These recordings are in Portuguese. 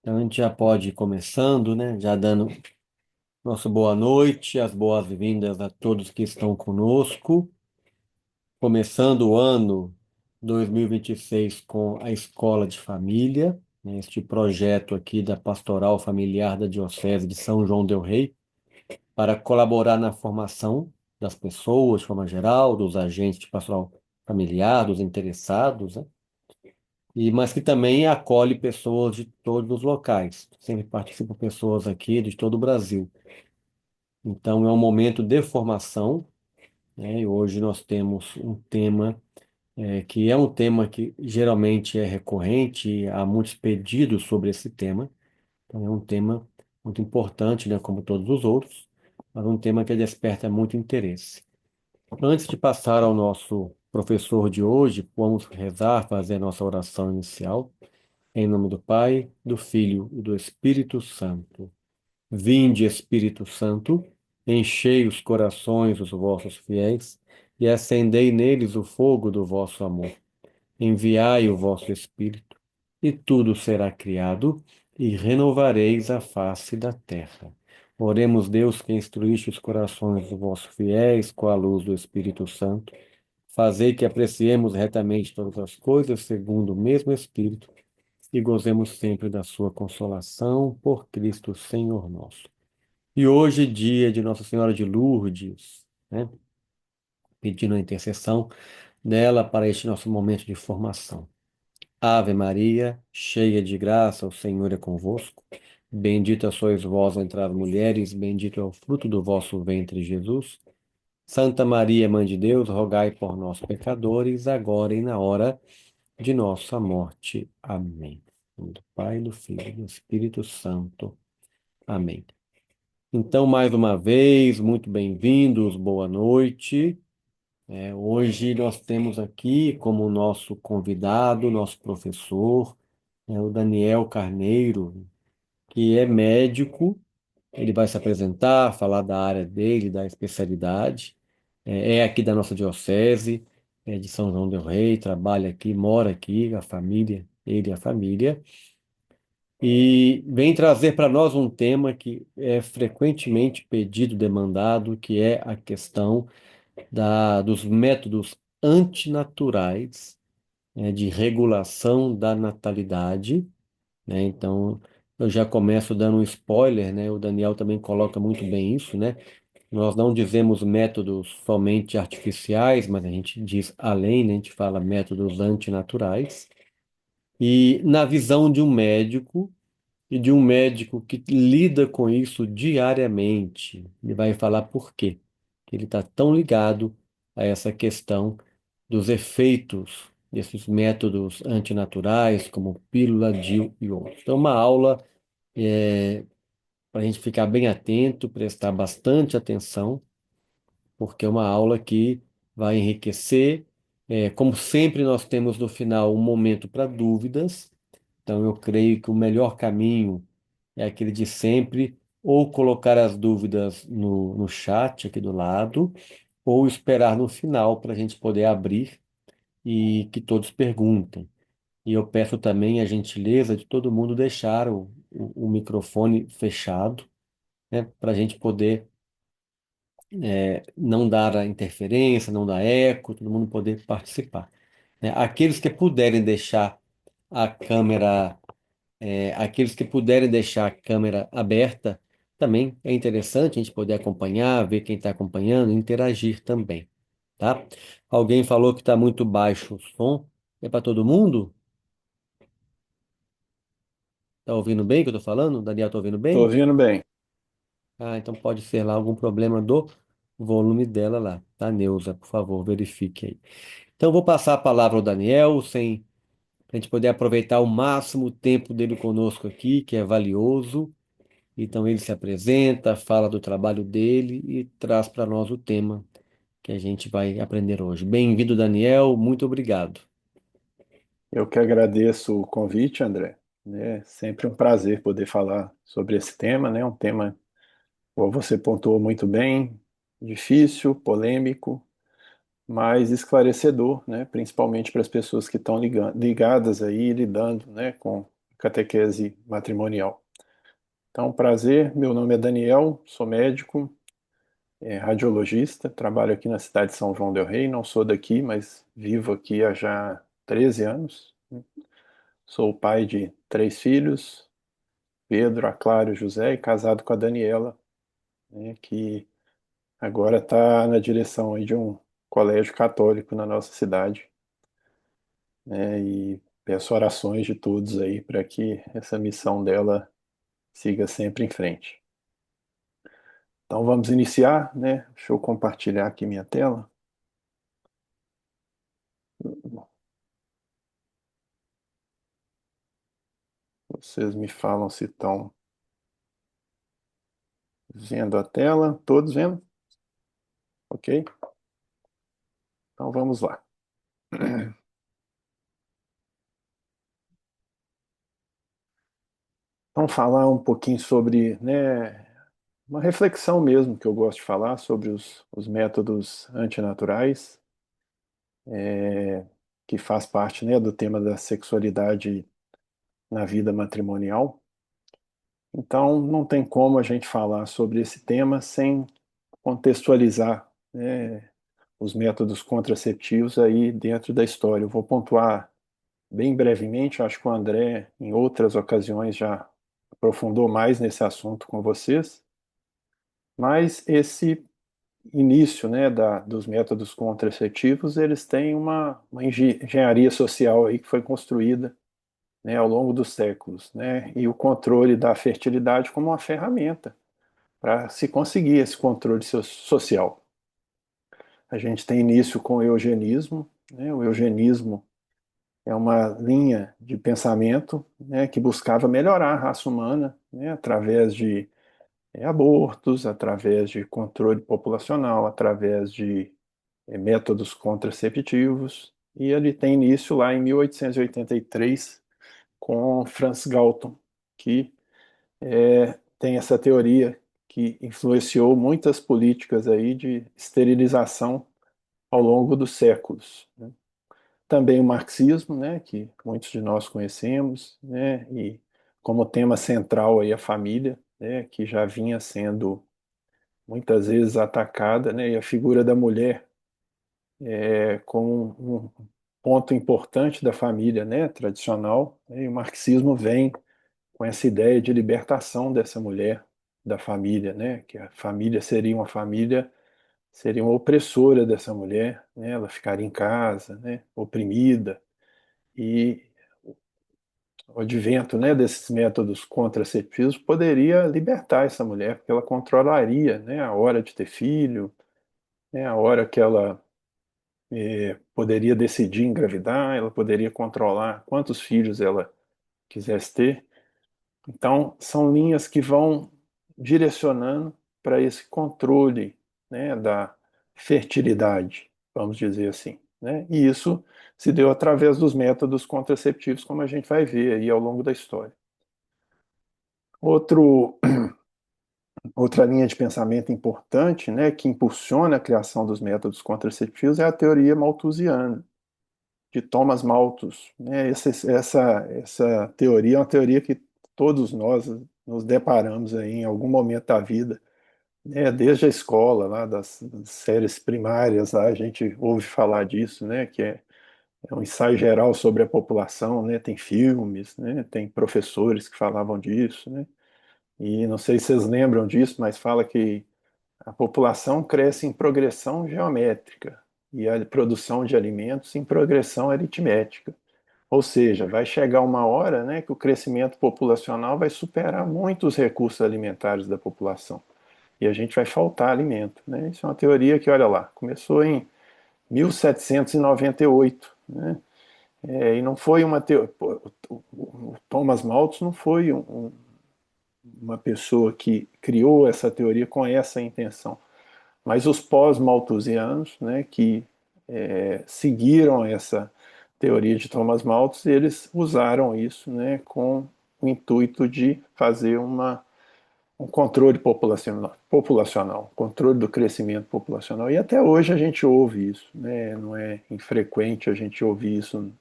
Então a gente já pode ir começando, né? Já dando nossa boa noite, as boas-vindas a todos que estão conosco. Começando o ano 2026 com a Escola de Família, né? Este projeto aqui da Pastoral Familiar da Diocese de São João del Rei, para colaborar na formação das pessoas, de forma geral, dos agentes de pastoral familiar, dos interessados, né? Mas que também acolhe pessoas de todos os locais. Sempre participam pessoas aqui de todo o Brasil. Então, é um momento de formação, né? E hoje nós temos um tema que é um tema que geralmente é recorrente, há muitos pedidos sobre esse tema. Então, é um tema muito importante, né? Como todos os outros, mas um tema que desperta muito interesse. Antes de passar ao nosso professor de hoje, vamos rezar, fazer a nossa oração inicial. Em nome do Pai, do Filho e do Espírito Santo. Vinde, Espírito Santo, enchei os corações dos vossos fiéis e acendei neles o fogo do vosso amor. Enviai o vosso Espírito, e tudo será criado, e renovareis a face da terra. Oremos, Deus, que instruíste os corações dos vossos fiéis com a luz do Espírito Santo. Fazei que apreciemos retamente todas as coisas segundo o mesmo Espírito e gozemos sempre da sua consolação por Cristo Senhor nosso. E hoje, dia de Nossa Senhora de Lourdes, né? Pedindo a intercessão dela para este nosso momento de formação. Ave Maria, cheia de graça, o Senhor é convosco. Bendita sois vós entre as mulheres, bendito é o fruto do vosso ventre, Jesus. Santa Maria, Mãe de Deus, rogai por nós, pecadores, agora e na hora de nossa morte. Amém. Em nome do Pai, do Filho e do Espírito Santo. Amém. Então, mais uma vez, muito bem-vindos, boa noite. Hoje nós temos aqui como nosso convidado, nosso professor, o Daniel Carneiro, que é médico. Ele vai se apresentar, falar da área dele, da especialidade. É aqui da nossa diocese, é de São João del Rei, trabalha aqui, mora aqui, a família, ele e a família. E vem trazer para nós um tema que é frequentemente pedido, demandado, que é a questão dos métodos antinaturais, de regulação da natalidade, né? Então, eu já começo dando um spoiler, né? O Daniel também coloca muito bem isso, né? Nós não dizemos métodos somente artificiais, mas a gente diz além, né? A gente fala métodos antinaturais. E na visão de um médico, e de um médico que lida com isso diariamente. Ele vai falar por quê que ele está tão ligado a essa questão dos efeitos desses métodos antinaturais, como pílula, DIU e outros. Então, uma aula para a gente ficar bem atento, prestar bastante atenção, porque é uma aula que vai enriquecer. Como sempre, nós temos no final um momento para dúvidas. Então, eu creio que o melhor caminho é aquele de sempre, ou colocar as dúvidas no chat aqui do lado, ou esperar no final para a gente poder abrir e que todos perguntem. E eu peço também a gentileza de todo mundo deixar o microfone fechado, né, para a gente poder não dar a interferência, não dar eco, todo mundo poder participar, né? Aqueles que puderem deixar a câmera aberta, também é interessante a gente poder acompanhar, ver quem está acompanhando, interagir também, tá? Alguém falou que está muito baixo o som. É para todo mundo? Tá ouvindo bem o que eu estou falando? Daniel, tá ouvindo Tô bem? ouvindo bem. Ah, então pode ser lá algum problema do volume dela lá, tá, Neuza? Por favor, verifique aí. Então, eu vou passar a palavra ao Daniel, sem a gente poder aproveitar o máximo o tempo dele conosco aqui, que é valioso. Então ele se apresenta, fala do trabalho dele e traz para nós o tema que a gente vai aprender hoje. Bem-vindo, Daniel, muito obrigado. Eu que agradeço o convite, André. É sempre um prazer poder falar sobre esse tema, né? Um tema, como você pontuou muito bem, difícil, polêmico, mas esclarecedor, né? Principalmente para as pessoas que estão ligadas aí, lidando, né? Com catequese matrimonial. Então, prazer, meu nome é Daniel, sou médico, radiologista, trabalho aqui na cidade de São João del Rei, não sou daqui, mas vivo aqui há já 13 anos. Sou pai de 3 filhos, Pedro, Aclário, José, e casado com a Daniela, né, que agora está na direção aí de um colégio católico na nossa cidade, né, e peço orações de todos aí para que essa missão dela siga sempre em frente. Então vamos iniciar, né? Deixa eu compartilhar aqui minha tela. Vocês me falam se estão vendo a tela. Todos vendo? Ok? Então vamos lá. Vamos falar um pouquinho sobre, né, uma reflexão mesmo que eu gosto de falar sobre os métodos antinaturais, que faz parte, né, do tema da sexualidade na vida matrimonial. Então, não tem como a gente falar sobre esse tema sem contextualizar, né, os métodos contraceptivos aí dentro da história. Eu vou pontuar bem brevemente, acho que o André, em outras ocasiões, já aprofundou mais nesse assunto com vocês, mas esse início, né, dos métodos contraceptivos, eles têm uma engenharia social aí que foi construída, né, ao longo dos séculos, né, e o controle da fertilidade como uma ferramenta para se conseguir esse controle social. A gente tem início com o eugenismo, né, o eugenismo é uma linha de pensamento, né, que buscava melhorar a raça humana, né, através de abortos, através de controle populacional, através de métodos contraceptivos, e ele tem início lá em 1883 com Franz Galton, que tem essa teoria que influenciou muitas políticas aí de esterilização ao longo dos séculos, né? Também o marxismo, né, que muitos de nós conhecemos, né, e como tema central aí a família, né, que já vinha sendo muitas vezes atacada, né, e a figura da mulher como um ponto importante da família, né, tradicional, né, e o marxismo vem com essa ideia de libertação dessa mulher da família, né, que a família seria uma opressora dessa mulher, né, ela ficaria em casa, né, oprimida, e o advento, né, desses métodos contraceptivos poderia libertar essa mulher, porque ela controlaria, né, a hora de ter filho, né, a hora que ela poderia decidir engravidar, ela poderia controlar quantos filhos ela quisesse ter. Então, são linhas que vão direcionando para esse controle, né, da fertilidade, vamos dizer assim, né? E isso se deu através dos métodos contraceptivos, como a gente vai ver aí ao longo da história. Outro, outra linha de pensamento importante, né, que impulsiona a criação dos métodos contraceptivos é a teoria malthusiana, de Thomas Malthus, né? Essa teoria é uma teoria que todos nós nos deparamos aí em algum momento da vida, né? Desde a escola, lá das séries primárias, lá a gente ouve falar disso, né? Que é um ensaio geral sobre a população, né? Tem filmes, né? Tem professores que falavam disso, né? E não sei se vocês lembram disso, mas fala que a população cresce em progressão geométrica e a produção de alimentos em progressão aritmética. Ou seja, vai chegar uma hora, né, que o crescimento populacional vai superar muitos recursos alimentares da população. E a gente vai faltar alimento, né? Isso é uma teoria que, olha lá, começou em 1798, né? E não foi uma teoria. O Thomas Malthus não foi uma pessoa que criou essa teoria com essa intenção. Mas os pós-malthusianos, né, que seguiram essa teoria de Thomas Malthus, eles usaram isso, né, com o intuito de fazer um controle populacional, controle do crescimento populacional. E até hoje a gente ouve isso, né, não é infrequente a gente ouvir isso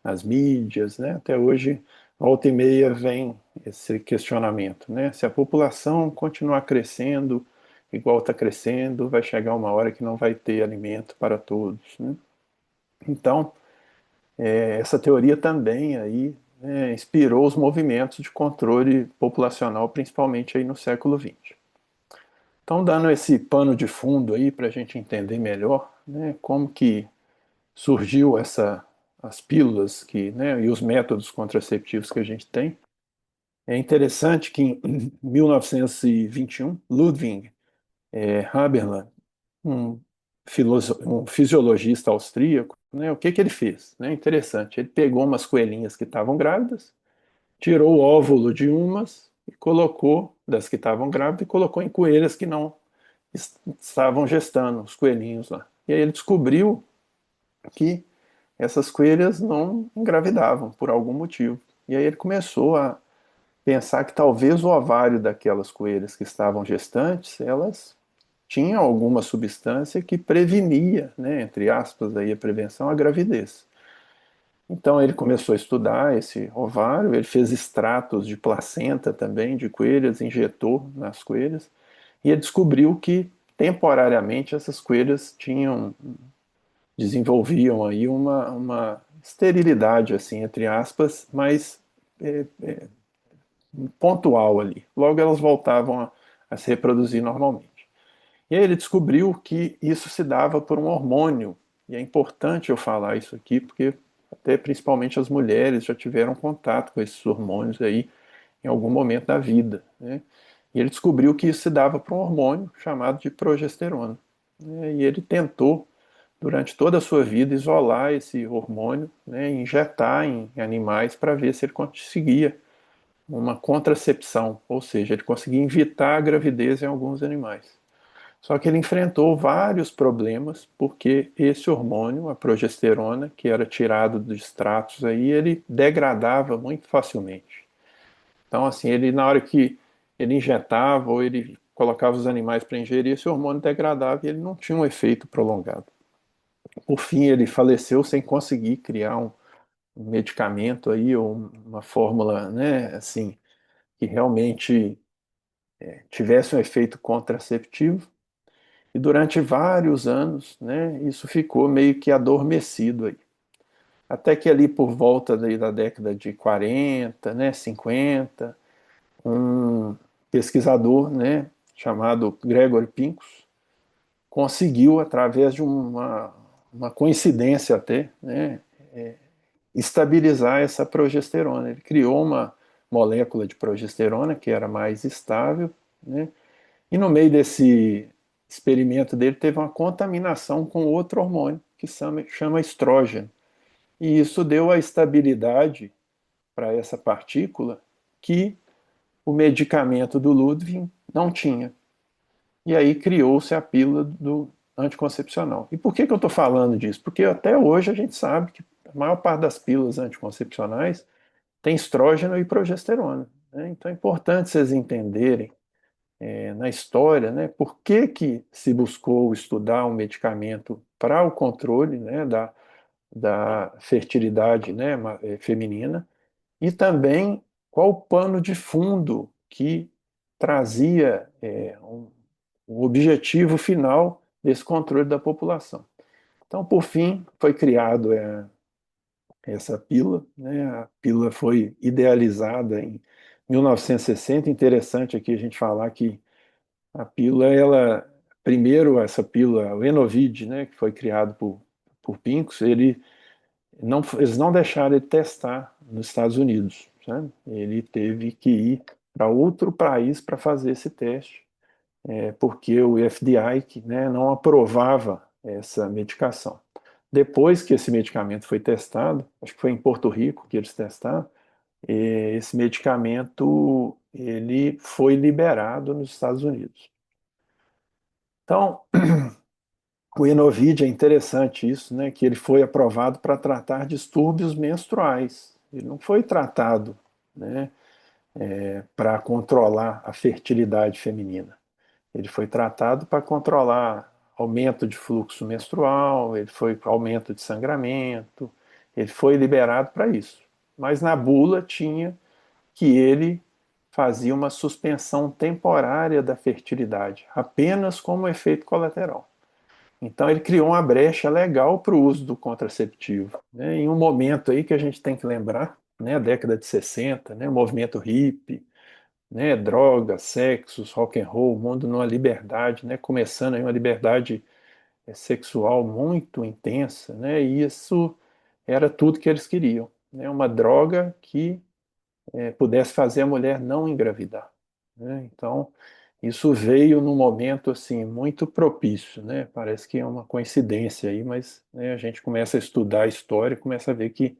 nas mídias, né, até hoje volta e meia vem esse questionamento, né? Se a população continuar crescendo igual está crescendo, vai chegar uma hora que não vai ter alimento para todos, né? Então, essa teoria também aí, né, inspirou os movimentos de controle populacional, principalmente aí no século XX. Então, dando esse pano de fundo aí para a gente entender melhor, né, como que surgiu as pílulas que, né, e os métodos contraceptivos que a gente tem, é interessante que em 1921, Ludwig Habermas, um, um fisiologista austríaco, né, o que que ele fez? Né, interessante, ele pegou umas coelhinhas que estavam grávidas, tirou o óvulo de umas e colocou, das que estavam grávidas, e colocou em coelhas que não estavam gestando, os coelhinhos lá. E aí ele descobriu que essas coelhas não engravidavam por algum motivo. E aí ele começou a pensar que talvez o ovário daquelas coelhas que estavam gestantes, elas tinham alguma substância que prevenia, né, entre aspas, aí a prevenção à gravidez. Então ele começou a estudar esse ovário, ele fez extratos de placenta também de coelhas, injetou nas coelhas, e ele descobriu que temporariamente essas coelhas desenvolviam aí uma esterilidade, assim, entre aspas, mas é, pontual ali. Logo elas voltavam a se reproduzir normalmente. E aí ele descobriu que isso se dava por um hormônio, e é importante eu falar isso aqui, porque até principalmente as mulheres já tiveram contato com esses hormônios aí em algum momento da vida, né? E ele descobriu que isso se dava por um hormônio chamado de progesterona, né? E ele tentou, durante toda a sua vida, isolar esse hormônio, né, e injetar em animais para ver se ele conseguia uma contracepção, ou seja, ele conseguia evitar a gravidez em alguns animais. Só que ele enfrentou vários problemas, porque esse hormônio, a progesterona, que era tirado dos extratos aí, ele degradava muito facilmente. Então, assim, ele na hora que ele injetava ou ele colocava os animais para ingerir, esse hormônio degradava e ele não tinha um efeito prolongado. Por fim, ele faleceu sem conseguir criar um medicamento aí ou uma fórmula, né, assim, que realmente tivesse um efeito contraceptivo. E durante vários anos, né, isso ficou meio que adormecido aí. Até que ali por volta da década de 40, né, 50, um pesquisador, né, chamado Gregory Pincus, conseguiu, através de uma coincidência até, né, estabilizar essa progesterona. Ele criou uma molécula de progesterona que era mais estável, né, e no meio desse experimento dele teve uma contaminação com outro hormônio que chama estrógeno. E isso deu a estabilidade para essa partícula que o medicamento do Ludwig não tinha. E aí criou-se a pílula do anticoncepcional. E por que eu estou falando disso? Porque até hoje a gente sabe que a maior parte das pílulas anticoncepcionais tem estrógeno e progesterona, né? Então é importante vocês entenderem na história, né, por que que se buscou estudar um medicamento para o controle, né, da fertilidade, né, feminina, e também qual o pano de fundo que trazia o objetivo final desse controle da população. Então, por fim, foi criado essa pílula, né? A pílula foi idealizada em 1960. Interessante aqui a gente falar que a pílula, ela, primeiro essa pílula, o Enovide, né, que foi criado por Pincus, eles não deixaram ele testar nos Estados Unidos, sabe? Ele teve que ir para outro país para fazer esse teste, porque o FDA, que, né, não aprovava essa medicação. Depois que esse medicamento foi testado, acho que foi em Porto Rico que eles testaram, esse medicamento ele foi liberado nos Estados Unidos. Então, o Enovide é interessante isso, né, que ele foi aprovado para tratar distúrbios menstruais. Ele não foi tratado, né, para controlar a fertilidade feminina. Ele foi tratado para controlar aumento de fluxo menstrual, ele foi aumento de sangramento, ele foi liberado para isso. mas na bula tinha que ele fazia uma suspensão temporária da fertilidade, apenas como efeito colateral. Então ele criou uma brecha legal para o uso do contraceptivo, né? Em um momento aí que a gente tem que lembrar, né, a década de 60, né, o movimento hippie, né, drogas, sexos, rock and roll, o mundo numa liberdade, né, começando aí uma liberdade sexual muito intensa, né, e isso era tudo que eles queriam, né, uma droga que pudesse fazer a mulher não engravidar, né? Então, isso veio num momento assim muito propício, né? Parece que é uma coincidência aí, mas né, a gente começa a estudar a história, e começa a ver que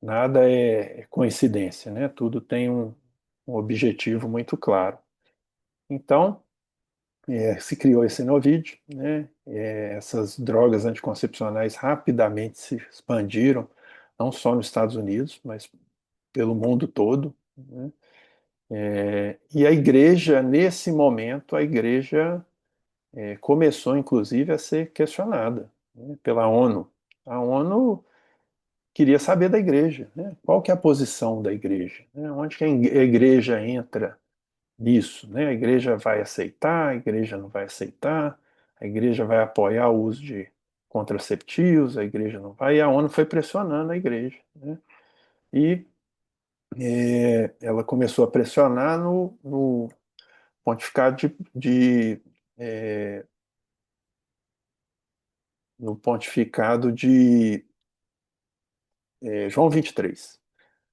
nada é coincidência, né? Tudo tem um objetivo muito claro. Então, se criou esse Novid, né? Essas drogas anticoncepcionais rapidamente se expandiram, não só nos Estados Unidos, mas pelo mundo todo, né? E a igreja, nesse momento, a igreja começou, inclusive, a ser questionada, né, pela ONU. A ONU queria saber da igreja, né? Qual que é a posição da igreja, né? Onde que a igreja entra nisso, né? A igreja vai aceitar, a igreja não vai aceitar, a igreja vai apoiar o uso de contraceptivos, a igreja não vai, e a ONU foi pressionando a igreja, né? E ela começou a pressionar no pontificado é, no pontificado de João 23.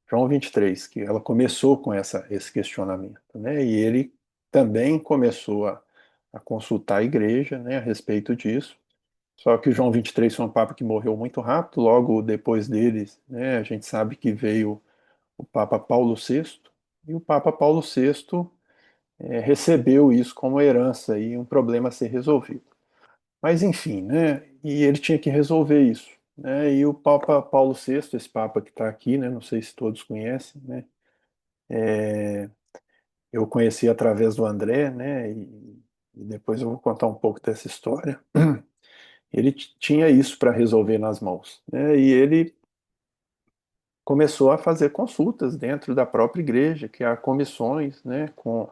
João 23, que ela começou com esse questionamento, né? E ele também começou a consultar a igreja, né, a respeito disso. Só que João 23 foi um papa que morreu muito rápido, logo depois deles, né, a gente sabe que veio o Papa Paulo VI, e o Papa Paulo VI recebeu isso como herança e um problema a ser resolvido. Mas enfim, né? E ele tinha que resolver isso, né? E o Papa Paulo VI, esse Papa que está aqui, né? Não sei se todos conhecem, né? Eu conheci através do André, né? E depois eu vou contar um pouco dessa história. Ele tinha isso para resolver nas mãos, né? E ele começou a fazer consultas dentro da própria igreja, que há comissões, né? Com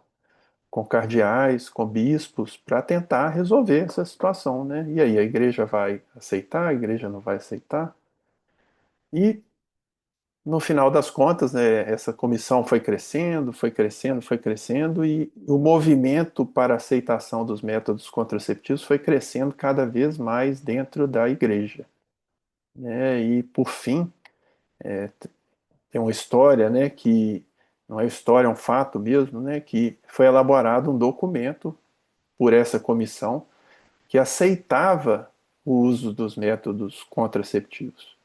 cardeais, com bispos, para tentar resolver essa situação, né? E aí a igreja vai aceitar, a igreja não vai aceitar. E no final das contas, né, essa comissão foi crescendo, foi crescendo, foi crescendo, e o movimento para a aceitação dos métodos contraceptivos foi crescendo cada vez mais dentro da igreja, né? E por fim, tem uma história, né, que não é história, é um fato mesmo, né, que foi elaborado um documento por essa comissão que aceitava o uso dos métodos contraceptivos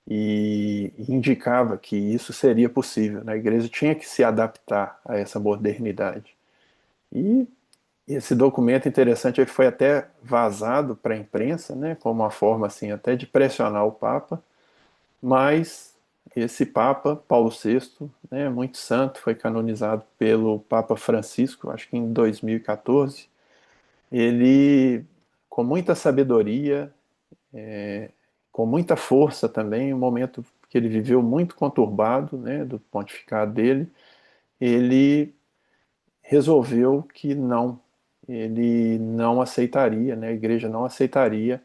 e indicava que isso seria possível, né? A igreja tinha que se adaptar a essa modernidade. E esse documento interessante ele foi até vazado para a imprensa, né, como uma forma assim até de pressionar o Papa, mas esse Papa Paulo VI, né, muito santo, foi canonizado pelo Papa Francisco, acho que em 2014. Ele, com muita sabedoria, com muita força também, um momento que ele viveu muito conturbado, né, do pontificado dele, ele resolveu que não, ele não aceitaria, né, a igreja não aceitaria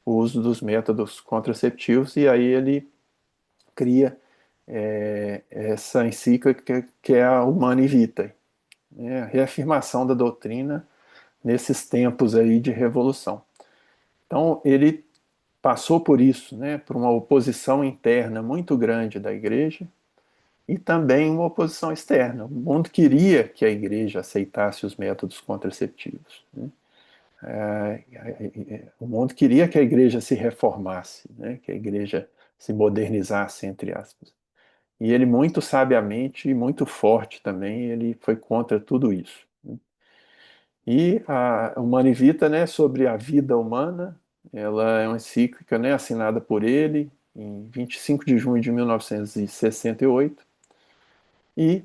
o uso dos métodos contraceptivos, e aí ele cria essa encíclica que é a Humanae Vitae, né, a reafirmação da doutrina nesses tempos aí de revolução. Então, ele passou por isso, né, por uma oposição interna muito grande da igreja e também uma oposição externa. O mundo queria que a igreja aceitasse os métodos contraceptivos, né? O mundo queria que a igreja se reformasse, né, que a igreja se modernizasse, entre aspas. E ele muito sabiamente e muito forte também, ele foi contra tudo isso. E a Humanae Vitae, né, sobre a vida humana, ela é uma encíclica, né, assinada por ele em 25 de junho de 1968 e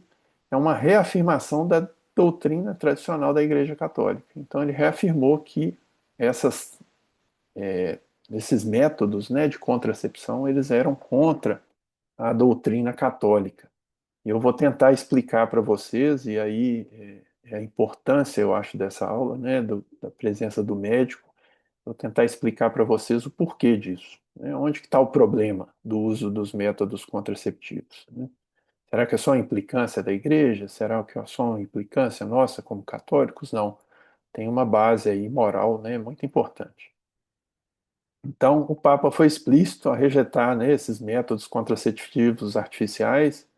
é uma reafirmação da doutrina tradicional da Igreja Católica. Então ele reafirmou que essas, esses métodos, né, de contracepção eles eram contra a doutrina católica. E eu vou tentar explicar para vocês, e aí é a importância, eu acho, dessa aula, né, da presença do médico. Vou tentar explicar para vocês o porquê disso, né? Onde que está o problema do uso dos métodos contraceptivos, né? Será que é só implicância da igreja? Será que é só uma implicância nossa como católicos? Não. Tem uma base aí moral, né, muito importante. Então, o Papa foi explícito a rejeitar, né, esses métodos contraceptivos artificiais,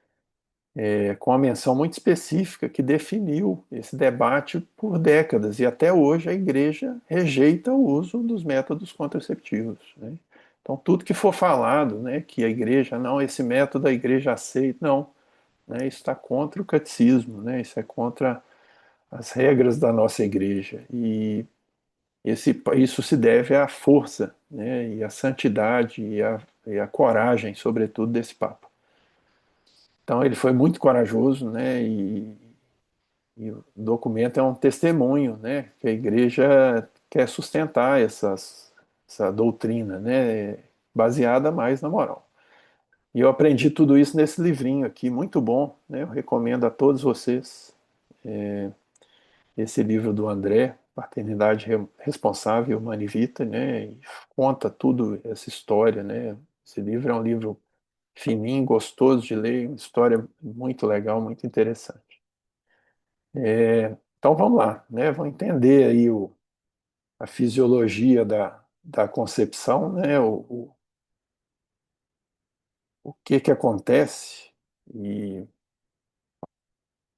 com uma menção muito específica que definiu esse debate por décadas, e até hoje a Igreja rejeita o uso dos métodos contraceptivos, né? Então, tudo que for falado, né, que a Igreja, não, esse método a Igreja aceita, não, né, isso está contra o catecismo, né, isso é contra as regras da nossa Igreja, e isso se deve à força, né, e à santidade e à coragem, sobretudo, desse Papa. Então, ele foi muito corajoso, né, e o documento é um testemunho, né, que a igreja quer sustentar essa doutrina, né, baseada mais na moral. E eu aprendi tudo isso nesse livrinho aqui, muito bom, né, eu recomendo a todos vocês esse livro do André, Paternidade Responsável, Humana e Vita, né, e conta tudo essa história, né. Esse livro é um livro fininho, gostoso de ler, uma história muito legal, muito interessante. Então vamos lá, né? Vamos entender aí a fisiologia da concepção, né? O que que acontece e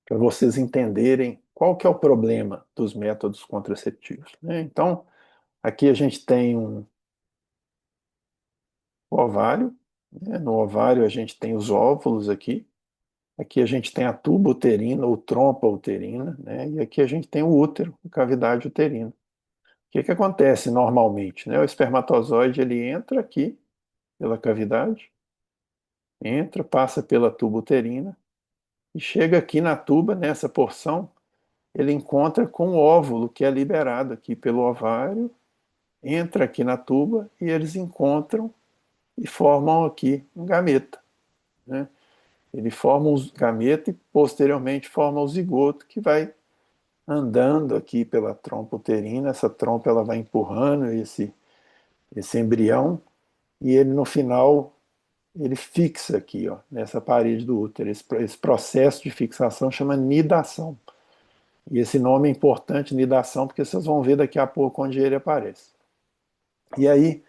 para vocês entenderem qual que é o problema dos métodos contraceptivos, né? Então aqui a gente tem o ovário, né? No ovário a gente tem os óvulos aqui. Aqui a gente tem a tuba uterina ou trompa uterina, né? E aqui a gente tem o útero, a cavidade uterina. O que que acontece normalmente, né? O espermatozoide ele entra aqui pela cavidade, entra, passa pela tuba uterina e chega aqui na tuba, nessa porção, ele encontra com o óvulo que é liberado aqui pelo ovário, entra aqui na tuba e eles encontram e formam aqui um gameta, né? Ele forma um gameta e posteriormente forma o zigoto que vai andando aqui pela trompa uterina. Essa trompa ela vai empurrando esse embrião e ele no final ele fixa aqui, ó, nessa parede do útero. Esse processo de fixação chama nidação. E esse nome é importante, nidação, porque vocês vão ver daqui a pouco onde ele aparece. E aí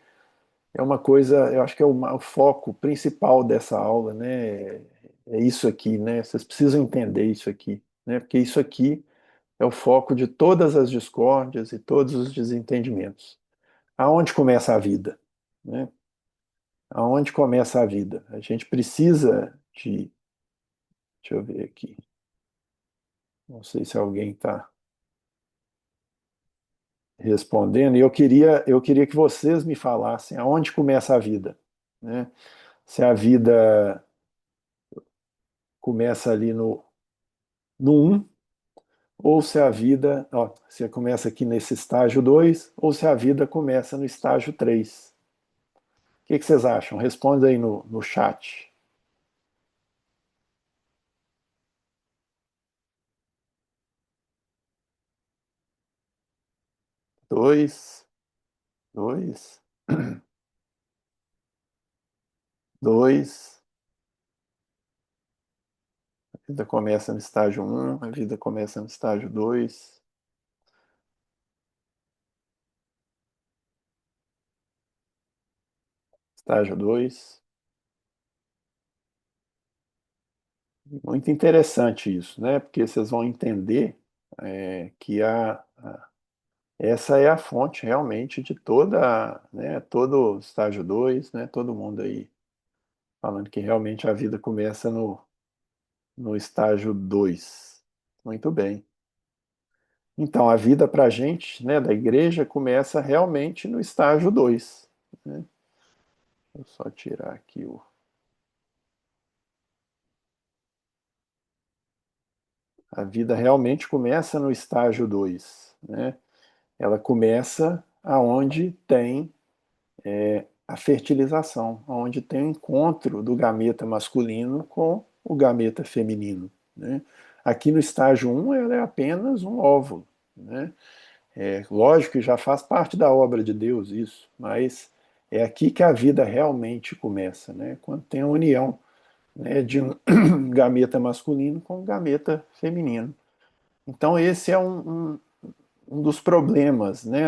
é uma coisa, eu acho que é o foco principal dessa aula, né? É isso aqui, né? Vocês precisam entender isso aqui, né? Porque isso aqui é o foco de todas as discórdias e todos os desentendimentos. Aonde começa a vida, né? Aonde começa a vida? A gente precisa de, deixa eu ver aqui. Não sei se alguém está respondendo. E eu queria que vocês me falassem aonde começa a vida, né? Se a vida começa ali no um, ou se a vida, ó, se começa aqui nesse estágio 2, ou se a vida começa no estágio 3. O que que vocês acham? Responda aí no chat. 2, 2, 2. A vida começa no estágio um, a vida começa no estágio 2, estágio 2. Muito interessante isso, né? Porque vocês vão entender que essa é a fonte realmente de né, todo o estágio 2, né? Todo mundo aí falando que realmente a vida começa no estágio 2. Muito bem. Então, a vida para a gente, né, da igreja, começa realmente no estágio 2, né? Vou só tirar aqui o. A vida realmente começa no estágio 2, né? Ela começa aonde tem a fertilização, onde tem o encontro do gameta masculino com o gameta feminino, né? Aqui no estágio 1, ela é apenas um óvulo, né? Lógico que já faz parte da obra de Deus isso, mas é aqui que a vida realmente começa, né? Quando tem a união, né, de um gameta masculino com um gameta feminino. Então esse é um dos problemas, né,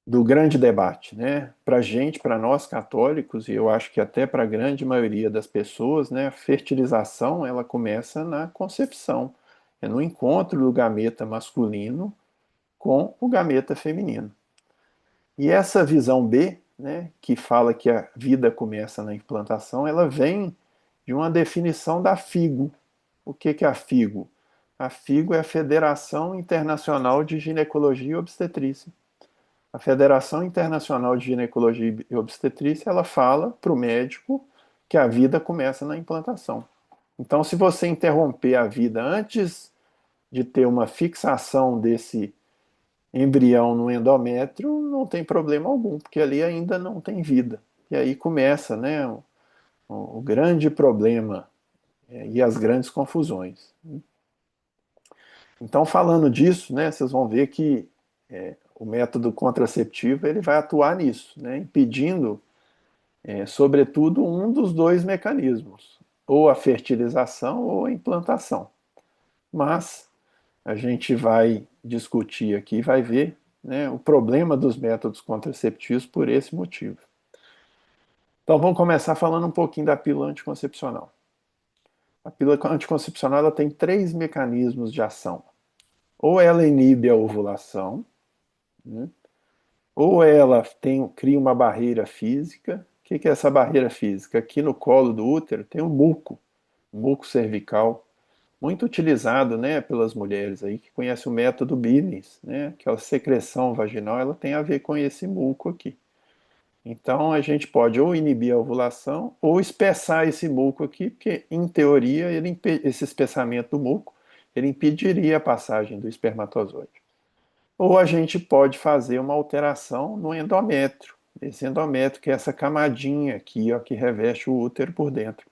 do grande debate, né? Para gente, para nós católicos, e eu acho que até para a grande maioria das pessoas, né, a fertilização ela começa na concepção, é no encontro do gameta masculino com o gameta feminino. E essa visão B, né, que fala que a vida começa na implantação, ela vem de uma definição da FIGO. O que é a FIGO? A FIGO é a Federação Internacional de Ginecologia e Obstetrícia. A Federação Internacional de Ginecologia e Obstetrícia, ela fala para o médico que a vida começa na implantação. Então, se você interromper a vida antes de ter uma fixação desse embrião no endométrio, não tem problema algum, porque ali ainda não tem vida. E aí começa, né, o grande problema, e as grandes confusões. Então, falando disso, né, vocês vão ver que o método contraceptivo ele vai atuar nisso, né, impedindo, sobretudo, um dos dois mecanismos, ou a fertilização ou a implantação. Mas a gente vai discutir aqui, vai ver, né, o problema dos métodos contraceptivos por esse motivo. Então vamos começar falando um pouquinho da pílula anticoncepcional. A pílula anticoncepcional ela tem três mecanismos de ação. Ou ela inibe a ovulação, né? Ou ela cria uma barreira física. O que é essa barreira física? Aqui no colo do útero tem um muco cervical, muito utilizado, né, pelas mulheres aí que conhecem o método Billings, né? Aquela secreção vaginal, ela tem a ver com esse muco aqui. Então a gente pode ou inibir a ovulação ou espessar esse muco aqui, porque em teoria esse espessamento do muco ele impediria a passagem do espermatozoide. Ou a gente pode fazer uma alteração no endométrio, esse endométrio que é essa camadinha aqui, ó, que reveste o útero por dentro.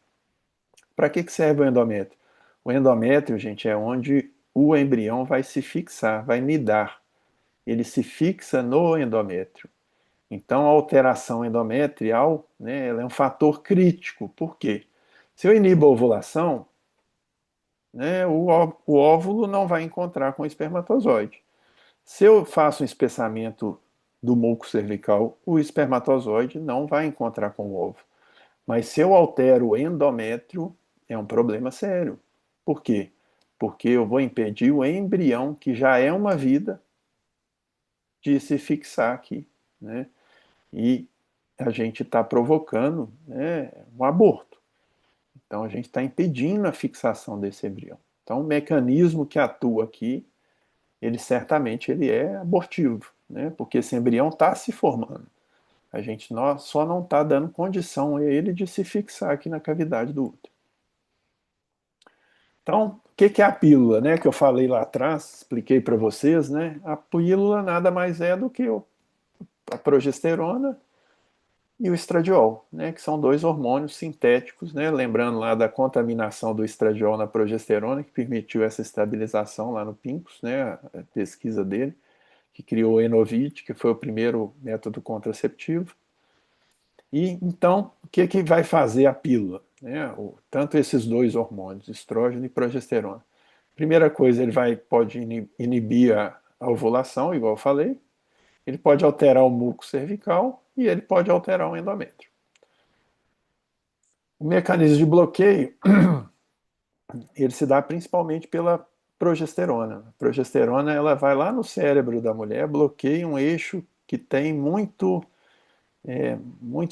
Para que serve o endométrio? O endométrio, gente, é onde o embrião vai se fixar, vai nidar. Ele se fixa no endométrio. Então, a alteração endometrial, né, ela é um fator crítico. Por quê? Se eu inibo a ovulação, né, o óvulo não vai encontrar com o espermatozoide. Se eu faço um espessamento do muco cervical, o espermatozoide não vai encontrar com o ovo. Mas se eu altero o endométrio, é um problema sério. Por quê? Porque eu vou impedir o embrião, que já é uma vida, de se fixar aqui, né? E a gente está provocando, né, um aborto. Então a gente está impedindo a fixação desse embrião. Então o mecanismo que atua aqui, ele certamente ele é abortivo, né? Porque esse embrião está se formando. A gente só não está dando condição a ele de se fixar aqui na cavidade do útero. Então, o que é a pílula, né? Que eu falei lá atrás, expliquei para vocês, né? A pílula nada mais é do que a progesterona e o estradiol, né, que são dois hormônios sintéticos, né, lembrando lá da contaminação do estradiol na progesterona, que permitiu essa estabilização lá no Pincus, né, a pesquisa dele, que criou o Enovit, que foi o primeiro método contraceptivo. E então, o que vai fazer a pílula? Né, tanto esses dois hormônios, estrógeno e progesterona. Primeira coisa, pode inibir a ovulação, igual eu falei, ele pode alterar o muco cervical e ele pode alterar o endométrio. O mecanismo de bloqueio, ele se dá principalmente pela progesterona. A progesterona, ela vai lá no cérebro da mulher, bloqueia um eixo que tem muito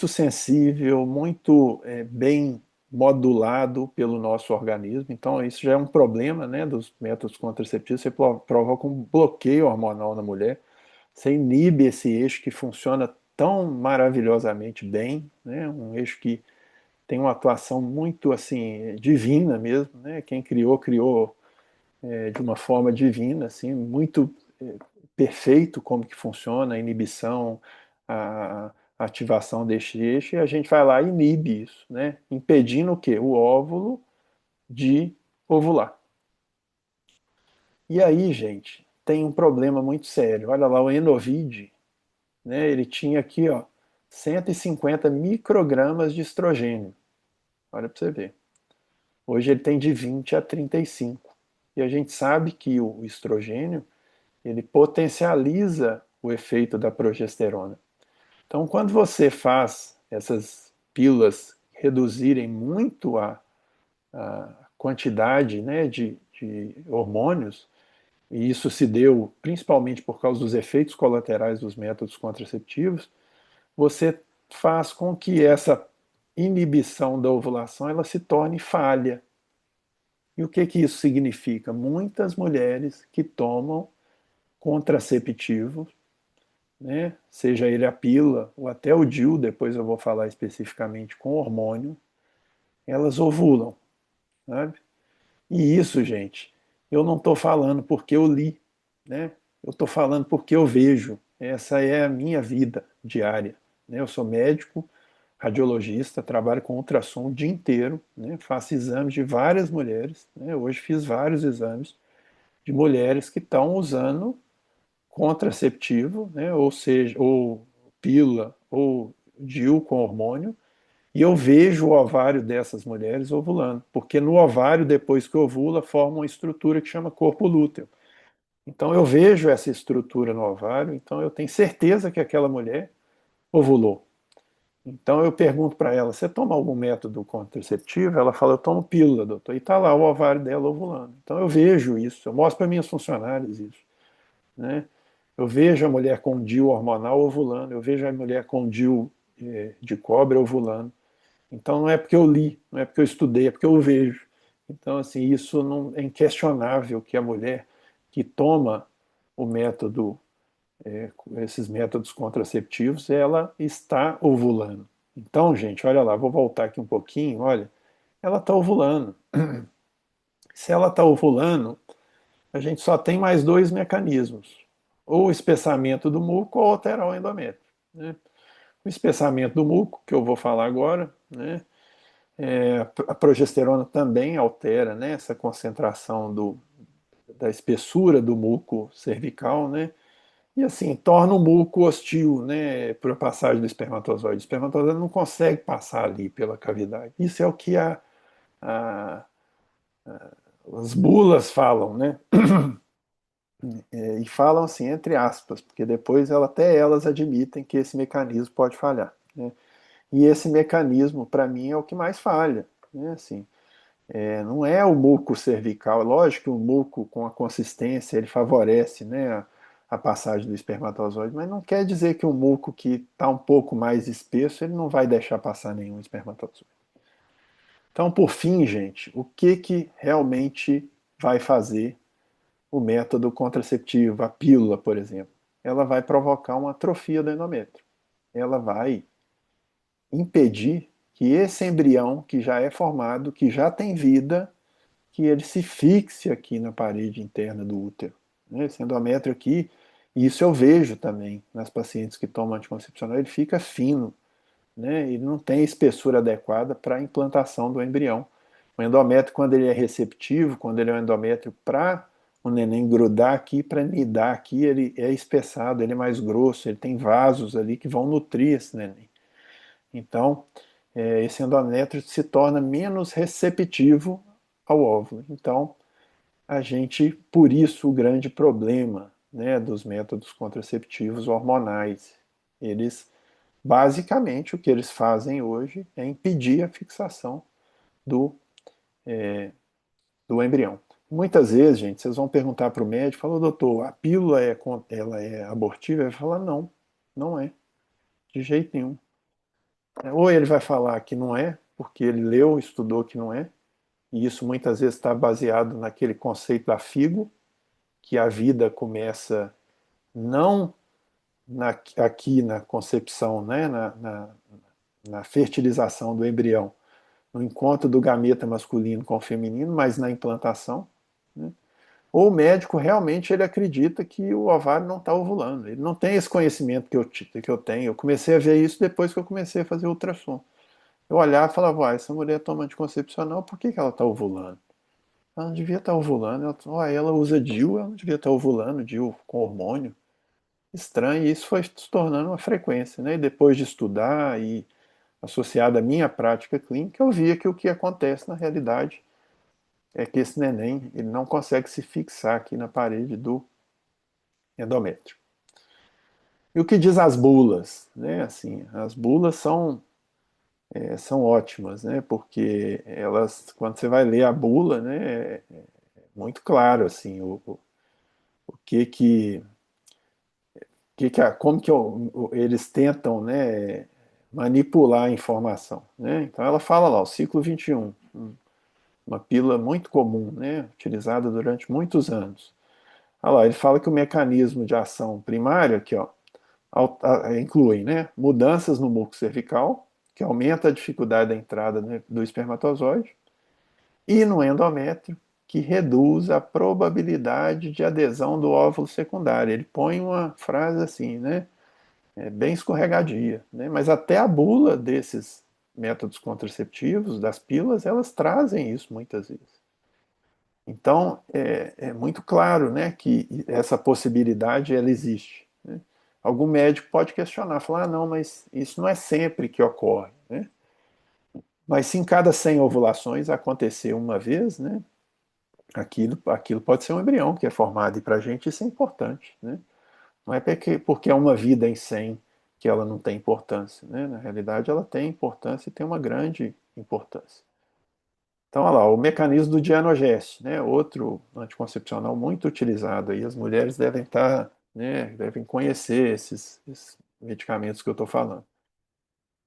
sensível, muito bem modulado pelo nosso organismo. Então, isso já é um problema, né, dos métodos contraceptivos. Você provoca um bloqueio hormonal na mulher, você inibe esse eixo que funciona tão maravilhosamente bem, né, um eixo que tem uma atuação muito assim divina mesmo, né? Quem criou de uma forma divina, assim, muito perfeito como que funciona a inibição, a ativação deste eixo, e a gente vai lá e inibe isso, né? Impedindo o quê? O óvulo de ovular. E aí, gente, tem um problema muito sério. Olha lá, o Enovide, né? Ele tinha aqui, ó, 150 microgramas de estrogênio. Olha para você ver. Hoje ele tem de 20 a 35. E a gente sabe que o estrogênio, ele potencializa o efeito da progesterona. Então, quando você faz essas pílulas reduzirem muito a quantidade, né, de hormônios, e isso se deu principalmente por causa dos efeitos colaterais dos métodos contraceptivos, você faz com que essa inibição da ovulação ela se torne falha. E o que que isso significa? Muitas mulheres que tomam contraceptivo, né, seja ele a pílula ou até o DIU, depois eu vou falar especificamente com hormônio, elas ovulam, sabe? E isso, gente, eu não estou falando porque eu li, né? Eu estou falando porque eu vejo. Essa é a minha vida diária, né? Eu sou médico, radiologista, trabalho com ultrassom o dia inteiro, né? Faço exames de várias mulheres, né? Hoje fiz vários exames de mulheres que estão usando contraceptivo, né? Ou seja, ou pílula, ou DIU com hormônio, e eu vejo o ovário dessas mulheres ovulando, porque no ovário, depois que ovula, forma uma estrutura que chama corpo lúteo. Então eu vejo essa estrutura no ovário, então eu tenho certeza que aquela mulher ovulou. Então eu pergunto para ela: você toma algum método contraceptivo? Ela fala: eu tomo pílula, doutor. E está lá o ovário dela ovulando. Então eu vejo isso, eu mostro para minhas funcionárias isso, né? Eu vejo a mulher com DIU hormonal ovulando, eu vejo a mulher com DIU de cobre ovulando. Então não é porque eu li, não é porque eu estudei, é porque eu vejo. Então, assim, isso não é inquestionável que a mulher que toma o método, esses métodos contraceptivos, ela está ovulando. Então, gente, olha lá, vou voltar aqui um pouquinho, olha, ela está ovulando. Se ela está ovulando, a gente só tem mais dois mecanismos: ou o espessamento do muco ou alterar o endométrio, né? O espessamento do muco, que eu vou falar agora, né? A progesterona também altera, né, essa concentração da espessura do muco cervical, né? E assim, torna o muco hostil, né, para a passagem do espermatozoide. O espermatozoide não consegue passar ali pela cavidade. Isso é o que a, as bulas falam, né? E falam assim, entre aspas, porque depois até elas admitem que esse mecanismo pode falhar, né? E esse mecanismo, para mim, é o que mais falha, né? Assim, não é o muco cervical, é lógico que o muco com a consistência ele favorece, né, a passagem do espermatozoide, mas não quer dizer que o muco que está um pouco mais espesso ele não vai deixar passar nenhum espermatozoide. Então, por fim, gente, o que que realmente vai fazer o método contraceptivo, a pílula, por exemplo? Ela vai provocar uma atrofia do endométrio. Ela vai impedir que esse embrião que já é formado, que já tem vida, que ele se fixe aqui na parede interna do útero, né? Esse endométrio aqui, e isso eu vejo também nas pacientes que tomam anticoncepcional, ele fica fino, né? Ele não tem a espessura adequada para a implantação do embrião. O endométrio, quando ele é receptivo, quando ele é um endométrio para o neném grudar aqui, para nidar aqui, ele é espessado, ele é mais grosso, ele tem vasos ali que vão nutrir esse neném. Então, esse endométrio se torna menos receptivo ao óvulo. Então, a gente, por isso, o grande problema, né, dos métodos contraceptivos hormonais. Eles, basicamente, o que eles fazem hoje é impedir a fixação do, do embrião. Muitas vezes, gente, vocês vão perguntar para o médico, fala, doutor, a pílula ela é abortiva? Ele vai falar, não, não é, de jeito nenhum. Ou ele vai falar que não é, porque ele leu, estudou que não é, e isso muitas vezes está baseado naquele conceito da FIGO, que a vida começa não aqui na concepção, né, na fertilização do embrião, no encontro do gameta masculino com o feminino, mas na implantação, né? ou o médico realmente ele acredita que o ovário não está ovulando. Ele não tem esse conhecimento que eu tenho. Eu comecei a ver isso depois que eu comecei a fazer ultrassom. Eu olhava e falava, essa mulher toma anticoncepcional, por que ela está ovulando? Ela não devia estar ovulando. Ela usa DIU, ela não devia estar ovulando, DIU com hormônio. Estranho, e isso foi se tornando uma frequência, né? E depois de estudar e associado à minha prática clínica, eu via que o que acontece na realidade é que esse neném ele não consegue se fixar aqui na parede do endométrio. E o que diz as bulas? Né? Assim, as bulas são ótimas, né? Porque elas, quando você vai ler a bula, né, é muito claro assim, o como que eles tentam, né, manipular a informação. Né? Então ela fala lá, o ciclo 21, uma pílula muito comum, né, utilizada durante muitos anos. Olha lá, ele fala que o mecanismo de ação primário aqui, ó, inclui, né, mudanças no muco cervical, que aumenta a dificuldade da entrada, né, do espermatozoide, e no endométrio, que reduz a probabilidade de adesão do óvulo secundário. Ele põe uma frase assim, né, bem escorregadia, né, mas até a bula desses métodos contraceptivos, das pílulas, elas trazem isso muitas vezes. Então, é muito claro, né, que essa possibilidade ela existe. Né? Algum médico pode questionar, falar, não, mas isso não é sempre que ocorre. Né? Mas se em cada 100 ovulações acontecer uma vez, né, aquilo pode ser um embrião que é formado, e para a gente isso é importante. Né? Não é porque é uma vida em 100 que ela não tem importância. Né? Na realidade, ela tem importância e tem uma grande importância. Então, olha lá, o mecanismo do Dianogeste, né? Outro anticoncepcional muito utilizado aí. As mulheres devem estar, né, devem conhecer esses medicamentos que eu estou falando.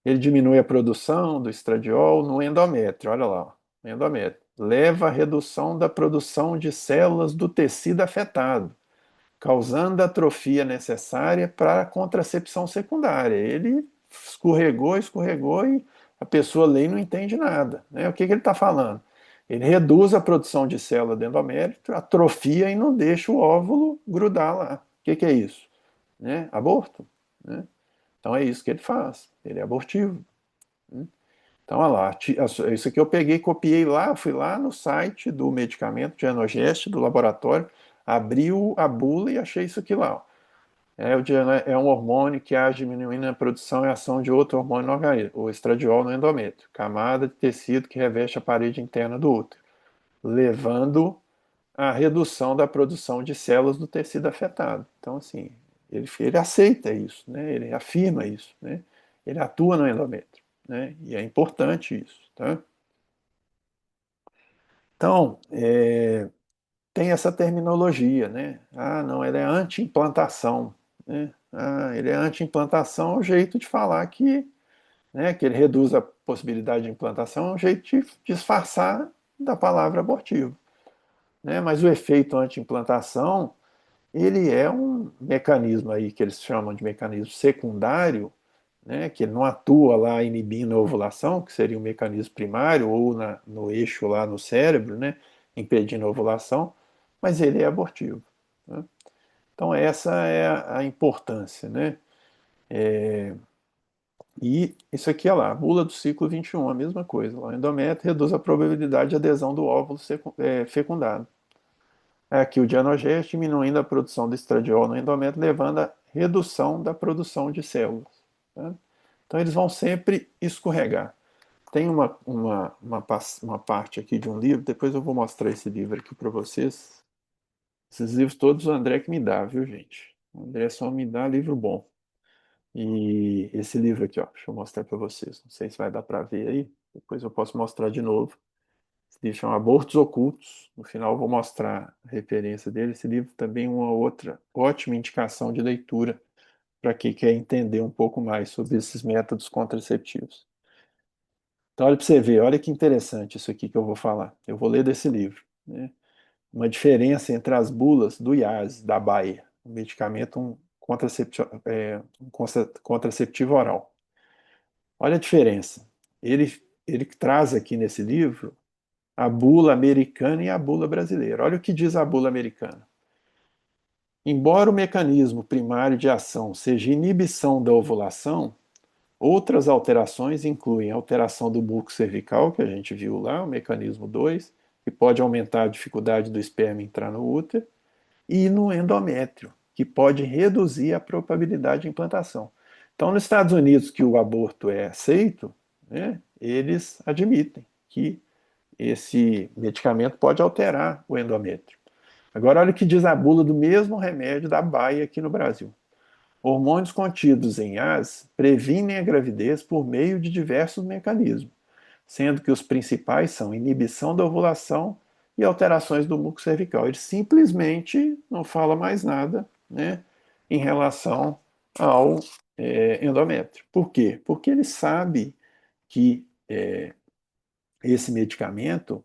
Ele diminui a produção do estradiol no endométrio, olha lá, no endométrio. Leva à redução da produção de células do tecido afetado, causando a atrofia necessária para a contracepção secundária. Ele escorregou, escorregou e a pessoa lê e não entende nada. Né? O que ele está falando? Ele reduz a produção de célula do endométrio, atrofia e não deixa o óvulo grudar lá. O que é isso? Né? Aborto. Né? Então é isso que ele faz. Ele é abortivo. Né? Então, olha lá, isso aqui eu peguei, copiei lá, fui lá no site do medicamento Dianogest, do laboratório, abri a bula e achei isso aqui lá. Ó. É um hormônio que age diminuindo a produção e ação de outro hormônio no organismo, o estradiol no endométrio, camada de tecido que reveste a parede interna do útero, levando à redução da produção de células do tecido afetado. Então, assim, ele aceita isso, né? Ele afirma isso, né? Ele atua no endométrio, né? E é importante isso, tá? Então, tem essa terminologia, né? Ah, não, ele é anti-implantação, né? Ah, ele é anti-implantação, é um jeito de falar que, né, que ele reduz a possibilidade de implantação, é um jeito de disfarçar da palavra abortivo, né? Mas o efeito anti-implantação, ele é um mecanismo aí que eles chamam de mecanismo secundário, né, que ele não atua lá inibindo a ovulação, que seria um mecanismo primário, ou no eixo lá no cérebro, né, impedindo a ovulação, mas ele é abortivo. Né? Então essa é a importância. Né? E isso aqui é lá, a bula do ciclo 21, a mesma coisa. O endométrio reduz a probabilidade de adesão do óvulo fecundado. Aqui o Dianogest diminuindo a produção de estradiol no endométrio, levando à redução da produção de células. Tá? Então eles vão sempre escorregar. Tem uma parte aqui de um livro, depois eu vou mostrar esse livro aqui para vocês. Esses livros todos o André que me dá, viu, gente? O André só me dá livro bom. E esse livro aqui, ó, deixa eu mostrar para vocês. Não sei se vai dar para ver aí, depois eu posso mostrar de novo. Esse livro chama Abortos Ocultos. No final eu vou mostrar a referência dele. Esse livro também é uma outra ótima indicação de leitura para quem quer entender um pouco mais sobre esses métodos contraceptivos. Então, olha para você ver, olha que interessante isso aqui que eu vou falar. Eu vou ler desse livro. Né? Uma diferença entre as bulas do IAS, da Bayer, um medicamento um contraceptivo oral. Olha a diferença. Ele traz aqui nesse livro a bula americana e a bula brasileira. Olha o que diz a bula americana. Embora o mecanismo primário de ação seja inibição da ovulação, outras alterações incluem a alteração do bulbo cervical, que a gente viu lá, o mecanismo 2, que pode aumentar a dificuldade do esperma entrar no útero, e no endométrio, que pode reduzir a probabilidade de implantação. Então, nos Estados Unidos, que o aborto é aceito, né, eles admitem que esse medicamento pode alterar o endométrio. Agora, olha o que diz a bula do mesmo remédio da Baia aqui no Brasil. Hormônios contidos em AS previnem a gravidez por meio de diversos mecanismos, sendo que os principais são inibição da ovulação e alterações do muco cervical. Ele simplesmente não fala mais nada, né, em relação ao endométrio. Por quê? Porque ele sabe que esse medicamento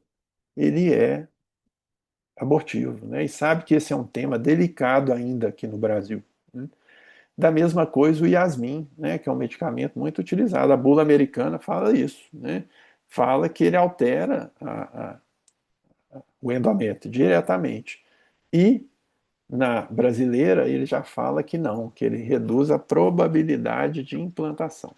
ele é abortivo, né, e sabe que esse é um tema delicado ainda aqui no Brasil, né? Da mesma coisa o Yasmin, né, que é um medicamento muito utilizado. A bula americana fala isso, né? Fala que ele altera o endométrio diretamente. E na brasileira ele já fala que não, que ele reduz a probabilidade de implantação.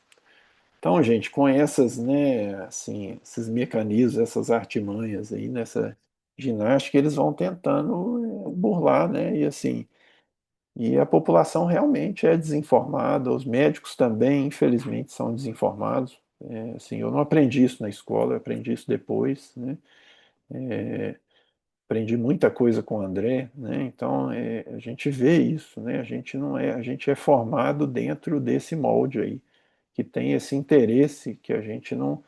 Então, gente, com essas, né, assim, esses mecanismos, essas artimanhas aí nessa ginástica, eles vão tentando burlar, né? E assim, e a população realmente é desinformada, os médicos também, infelizmente, são desinformados. Assim, eu não aprendi isso na escola, eu aprendi isso depois, né? Aprendi muita coisa com o André, né? Então a gente vê isso, né? A gente não é, a gente é formado dentro desse molde aí, que tem esse interesse que a gente não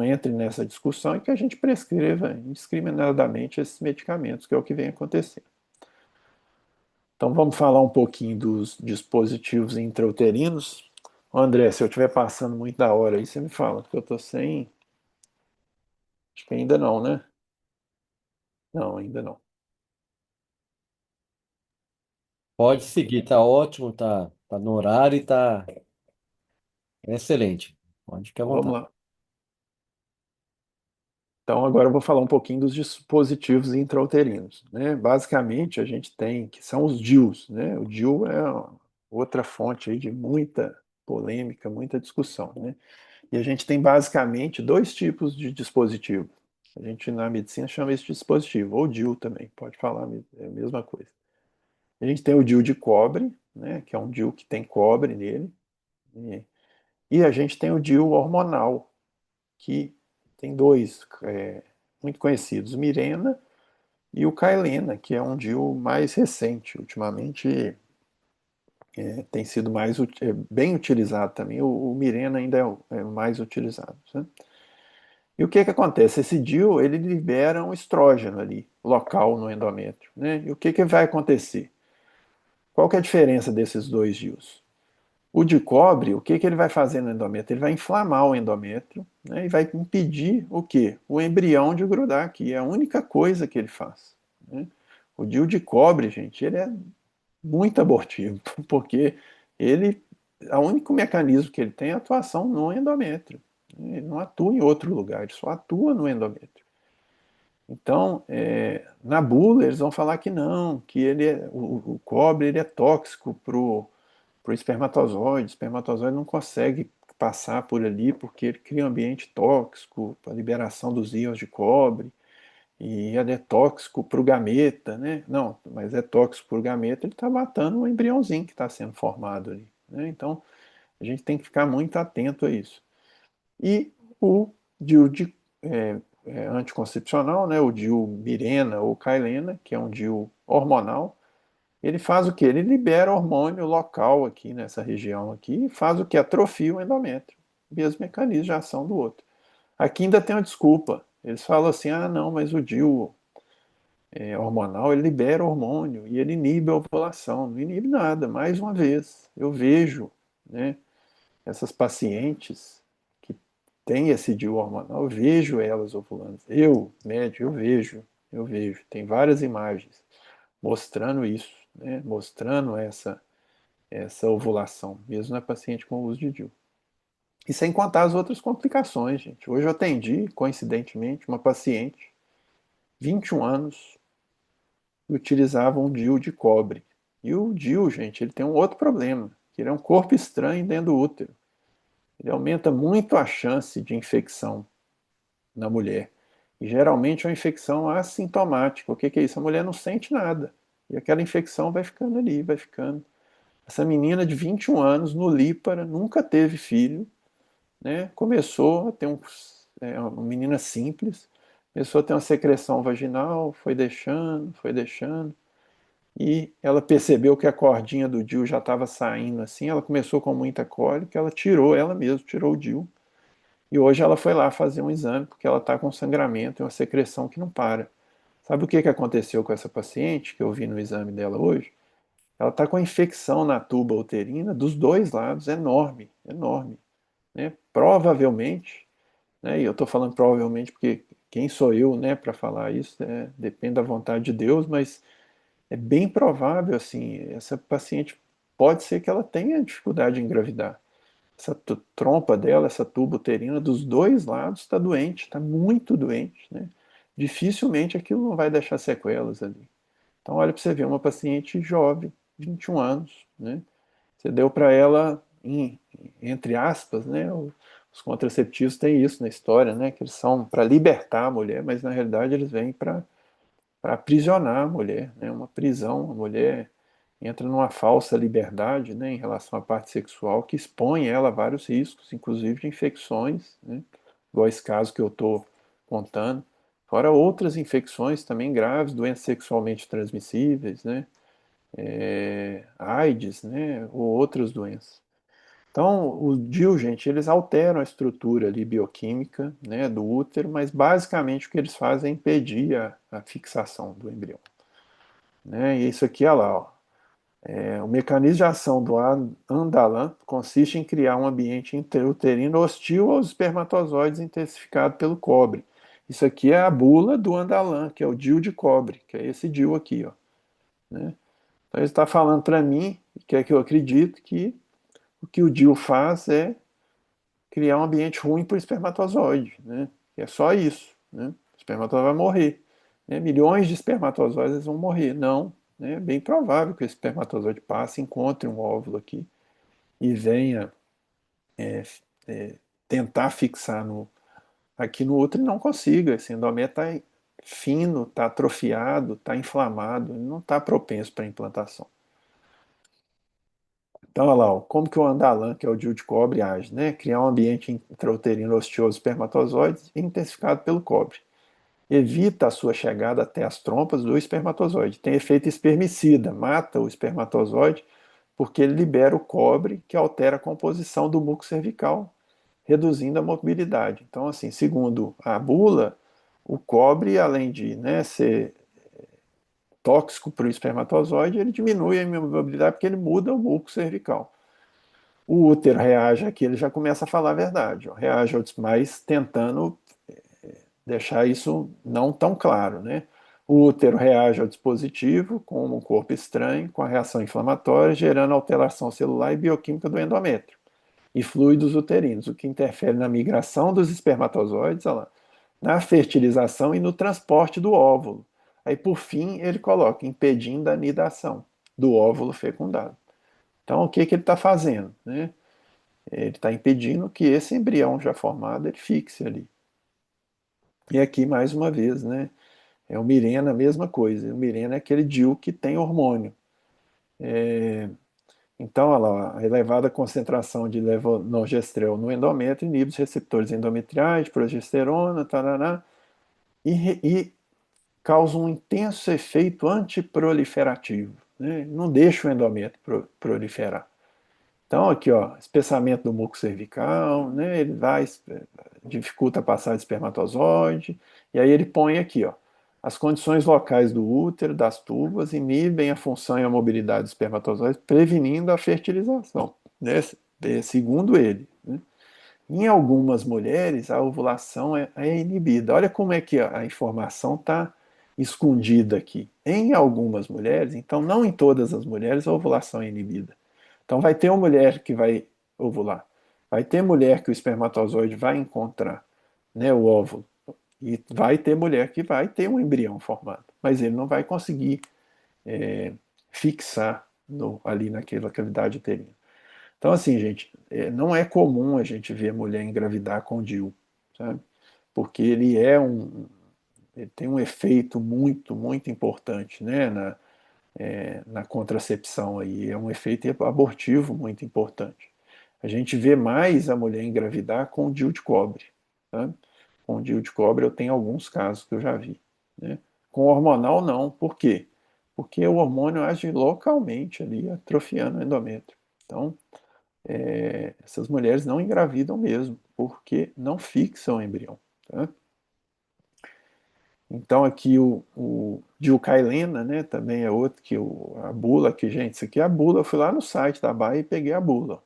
entre nessa discussão e que a gente prescreva indiscriminadamente esses medicamentos, que é o que vem acontecendo. Então vamos falar um pouquinho dos dispositivos intrauterinos. André, se eu estiver passando muito da hora aí, você me fala, porque eu estou sem. Acho que ainda não, né? Não, ainda não. Pode seguir, tá ótimo, tá no horário e tá excelente. Pode ficar à Então vamos vontade. lá. Então agora eu vou falar um pouquinho dos dispositivos intrauterinos, né? Basicamente a gente tem que são os DIUs, né? O DIU é outra fonte aí de muita polêmica, muita discussão, né? E a gente tem basicamente dois tipos de dispositivo. A gente na medicina chama esse dispositivo, ou DIU também, pode falar, é a mesma coisa. A gente tem o DIU de cobre, né, que é um DIU que tem cobre nele, e a gente tem o DIU hormonal, que tem dois muito conhecidos, o Mirena e o Cailena, que é um DIU mais recente. Ultimamente tem sido bem utilizado também. O Mirena ainda é o mais utilizado, né? E o que que acontece? Esse DIU, ele libera um estrógeno ali, local no endométrio, né? E o que que vai acontecer? Qual que é a diferença desses dois DIUs? O de cobre, o que que ele vai fazer no endométrio? Ele vai inflamar o endométrio, né? E vai impedir o quê? O embrião de grudar aqui. É a única coisa que ele faz, né? O DIU de cobre, gente, ele é muito abortivo, porque ele, o único mecanismo que ele tem é a atuação no endométrio. Ele não atua em outro lugar, ele só atua no endométrio. Então, na bula, eles vão falar que não, que o cobre ele é tóxico para o espermatozoide. O espermatozoide não consegue passar por ali porque ele cria um ambiente tóxico para a liberação dos íons de cobre. E ele é tóxico para o gameta, né? Não, mas é tóxico para o gameta, ele está matando o embriãozinho que está sendo formado ali, né? Então, a gente tem que ficar muito atento a isso. E o DIU anticoncepcional, né, o DIU Mirena ou Cailena, que é um DIU hormonal, ele faz o que? Ele libera hormônio local aqui nessa região aqui e faz o que? Atrofia o endométrio. Mesmo mecanismo de ação do outro. Aqui ainda tem uma desculpa. Eles falam assim, ah não, mas o DIU hormonal, ele libera hormônio e ele inibe a ovulação. Não inibe nada. Mais uma vez, eu vejo, né, essas pacientes que têm esse DIU hormonal, eu vejo elas ovulando. Eu, médico, eu vejo. Tem várias imagens mostrando isso, né, mostrando essa ovulação, mesmo na paciente com uso de DIU. E sem contar as outras complicações, gente. Hoje eu atendi, coincidentemente, uma paciente. 21 anos, e utilizavam um DIU de cobre. E o DIU, gente, ele tem um outro problema, que ele é um corpo estranho dentro do útero. Ele aumenta muito a chance de infecção na mulher. E geralmente é uma infecção assintomática. O que é isso? A mulher não sente nada. E aquela infecção vai ficando ali, vai ficando. Essa menina de 21 anos, no Lípara, nunca teve filho, né? Começou a ter uma menina simples, começou a ter uma secreção vaginal, foi deixando, e ela percebeu que a cordinha do DIU já estava saindo assim, ela começou com muita cólica, ela tirou ela mesma, tirou o DIU, e hoje ela foi lá fazer um exame, porque ela está com sangramento e uma secreção que não para. Sabe o que aconteceu com essa paciente, que eu vi no exame dela hoje? Ela está com a infecção na tuba uterina dos dois lados, enorme, enorme, né? Provavelmente, né? E eu estou falando provavelmente porque quem sou eu, né, para falar isso, depende da vontade de Deus, mas é bem provável, assim, essa paciente pode ser que ela tenha dificuldade em engravidar. Essa trompa dela, essa tuba uterina dos dois lados está doente, está muito doente, né? Dificilmente aquilo não vai deixar sequelas ali. Então, olha para você ver, uma paciente jovem, 21 anos, né? Você deu para ela, entre aspas, né? Os contraceptivos têm isso na história, né? Que eles são para libertar a mulher, mas na realidade eles vêm para aprisionar a mulher, né? Uma prisão, a mulher entra numa falsa liberdade, né, em relação à parte sexual, que expõe ela a vários riscos, inclusive de infecções, né, igual esse caso que eu estou contando, fora outras infecções também graves, doenças sexualmente transmissíveis, né, AIDS, né, ou outras doenças. Então, os DIU, gente, eles alteram a estrutura ali bioquímica, né, do útero, mas basicamente o que eles fazem é impedir a fixação do embrião. Né? E isso aqui, olha lá, ó, o mecanismo de ação do Andalan consiste em criar um ambiente intrauterino hostil aos espermatozoides intensificado pelo cobre. Isso aqui é a bula do Andalan, que é o DIU de cobre, que é esse DIU aqui, ó, né? Então ele está falando para mim, e quer que eu acredite, que o que o DIU faz é criar um ambiente ruim para o espermatozoide, né? E é só isso, né? O espermatozoide vai morrer, né? Milhões de espermatozoides vão morrer. Não, né? É bem provável que o espermatozoide passe, encontre um óvulo aqui e venha é, tentar fixar aqui no útero e não consiga. Esse endométrio está fino, está atrofiado, está inflamado, ele não está propenso para implantação. Então, olha lá, ó, como que o andalan, que é o DIU de cobre, age, né? Criar um ambiente intrauterino hostil aos espermatozoides intensificado pelo cobre. Evita a sua chegada até as trompas do espermatozoide. Tem efeito espermicida, mata o espermatozoide porque ele libera o cobre que altera a composição do muco cervical, reduzindo a mobilidade. Então, assim, segundo a bula, o cobre, além de, né, ser tóxico para o espermatozoide, ele diminui a mobilidade porque ele muda o muco cervical. O útero reage aqui, ele já começa a falar a verdade, ó, reage, mas tentando deixar isso não tão claro, né? O útero reage ao dispositivo como um corpo estranho, com a reação inflamatória, gerando alteração celular e bioquímica do endométrio e fluidos uterinos, o que interfere na migração dos espermatozoides, olha lá, na fertilização e no transporte do óvulo. Aí, por fim, ele coloca impedindo a anidação do óvulo fecundado. Então, o que, que ele está fazendo? Né? Ele está impedindo que esse embrião já formado ele fixe ali. E aqui, mais uma vez, né? É o Mirena, a mesma coisa. O Mirena é aquele DIU que tem hormônio. Então, olha lá, a elevada concentração de levonorgestrel no endométrio inibe os receptores endometriais, progesterona, tarará, e causa um intenso efeito antiproliferativo. Né? Não deixa o endométrio proliferar. Então, aqui, ó, espessamento do muco cervical, né? Ele vai, dificulta a passagem de espermatozoide, e aí ele põe aqui, ó, as condições locais do útero, das tubas, inibem a função e a mobilidade dos espermatozoides, prevenindo a fertilização, né? Segundo ele. Né? Em algumas mulheres, a ovulação é inibida. Olha como é que a informação está escondida aqui. Em algumas mulheres, então não em todas as mulheres, a ovulação é inibida. Então vai ter uma mulher que vai ovular, vai ter mulher que o espermatozoide vai encontrar, né, o óvulo, E vai ter mulher que vai ter um embrião formado, mas ele não vai conseguir é, fixar ali naquela cavidade uterina. Então, assim, gente, não é comum a gente ver mulher engravidar com DIU, sabe? Porque ele tem um efeito muito, muito importante, né, na contracepção aí, é um efeito abortivo muito importante. A gente vê mais a mulher engravidar com o DIU de cobre, sabe? Com o DIU de cobre eu tenho alguns casos que eu já vi, né? Com hormonal não, por quê? Porque o hormônio age localmente ali, atrofiando o endométrio. Então, essas mulheres não engravidam mesmo, porque não fixam o embrião, tá? Então aqui o Dilcailena, né, também é outro que a bula aqui, gente, isso aqui é a bula, eu fui lá no site da Baia e peguei a bula.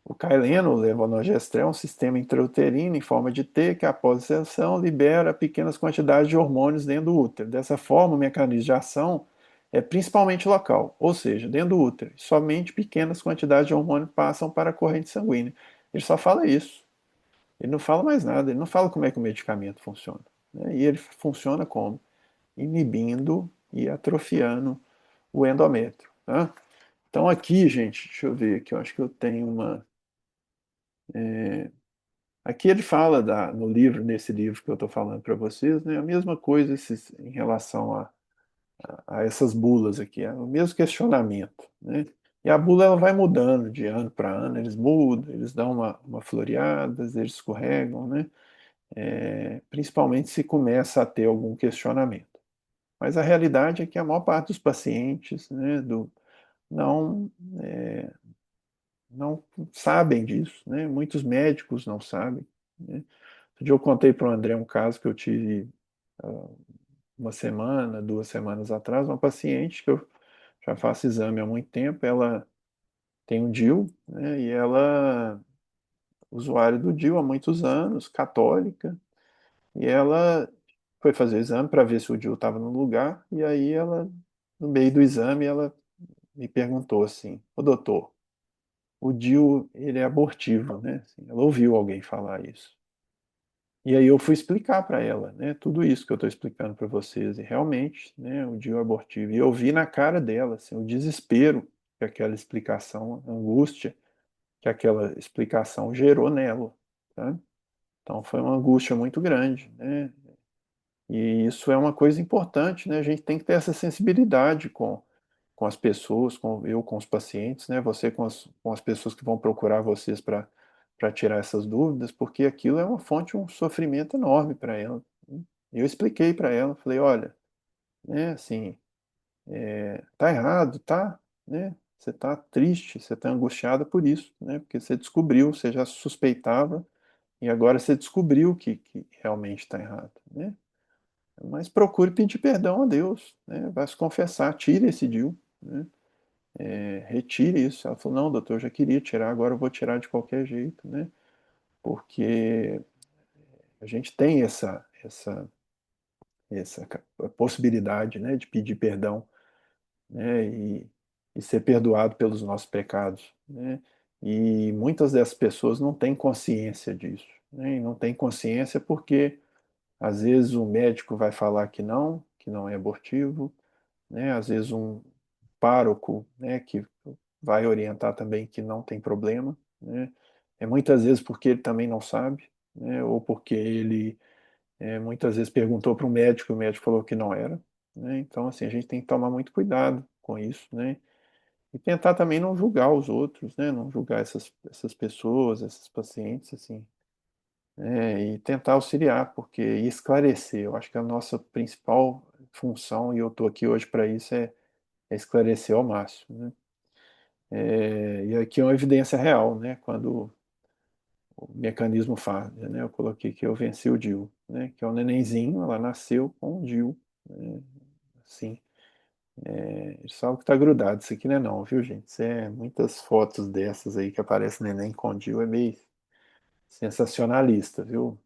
O caileno, o levonorgestrel, é um sistema intrauterino em forma de T que, após a inserção, libera pequenas quantidades de hormônios dentro do útero. Dessa forma, o mecanismo de ação é principalmente local, ou seja, dentro do útero. Somente pequenas quantidades de hormônio passam para a corrente sanguínea. Ele só fala isso. Ele não fala mais nada. Ele não fala como é que o medicamento funciona, né? E ele funciona como? Inibindo e atrofiando o endométrio, tá? Então aqui, gente, deixa eu ver aqui, eu acho que eu tenho uma. Aqui ele fala no livro, nesse livro que eu estou falando para vocês, né, a mesma coisa em relação a essas bulas aqui, é o mesmo questionamento, né? E a bula ela vai mudando de ano para ano, eles mudam, eles dão uma floreada, eles escorregam, né? Principalmente se começa a ter algum questionamento. Mas a realidade é que a maior parte dos pacientes, né, não, não sabem disso, né? Muitos médicos não sabem, né? Outro dia eu contei para o André um caso que eu tive ah, uma semana, 2 semanas atrás, uma paciente que eu já faço exame há muito tempo, ela tem um DIU, né? E ela, usuária do DIU há muitos anos, católica, e ela foi fazer o exame para ver se o DIU estava no lugar, e aí ela, no meio do exame, ela me perguntou assim, ô doutor, o DIU, ele é abortivo, né? Assim, ela ouviu alguém falar isso. E aí eu fui explicar para ela, né, tudo isso que eu estou explicando para vocês, e realmente, né, o DIU abortivo. E eu vi na cara dela, assim, o desespero que aquela explicação, a angústia que aquela explicação gerou nela, tá? Então foi uma angústia muito grande, né? E isso é uma coisa importante, né? A gente tem que ter essa sensibilidade com as pessoas, com os pacientes, né? Você com as pessoas que vão procurar vocês para tirar essas dúvidas, porque aquilo é uma fonte de um sofrimento enorme para ela, né? Eu expliquei para ela, falei, olha, né, assim, tá errado, tá, né? Você tá triste, você tá angustiada por isso, né? Porque você descobriu, você já suspeitava e agora você descobriu que realmente está errado, né? Mas procure pedir perdão a Deus, né? Vai se confessar, tire esse DIU, né? Retire isso. Ela falou, não, doutor, eu já queria tirar, agora eu vou tirar de qualquer jeito, né? Porque a gente tem essa possibilidade, né, de pedir perdão, né, e ser perdoado pelos nossos pecados, né? E muitas dessas pessoas não têm consciência disso, né? E não têm consciência porque às vezes o médico vai falar que não é abortivo, né? Às vezes um pároco, né, que vai orientar também que não tem problema, né? Muitas vezes porque ele também não sabe, né? Ou porque ele muitas vezes perguntou para o médico e o médico falou que não era, né? Então, assim, a gente tem que tomar muito cuidado com isso, né? E tentar também não julgar os outros, né? Não julgar essas pessoas, esses pacientes, assim, e tentar auxiliar, porque e esclarecer. Eu acho que a nossa principal função, e eu estou aqui hoje para isso, é esclarecer ao máximo, né? E aqui é uma evidência real, né? Quando o mecanismo faz, né? Eu coloquei que eu venci o DIU, né? Que é um nenenzinho, ela nasceu com o DIU, né? Assim, eles falam que tá grudado, isso aqui não é não, viu, gente? Isso é muitas fotos dessas aí que aparece neném com DIU, é meio sensacionalista, viu?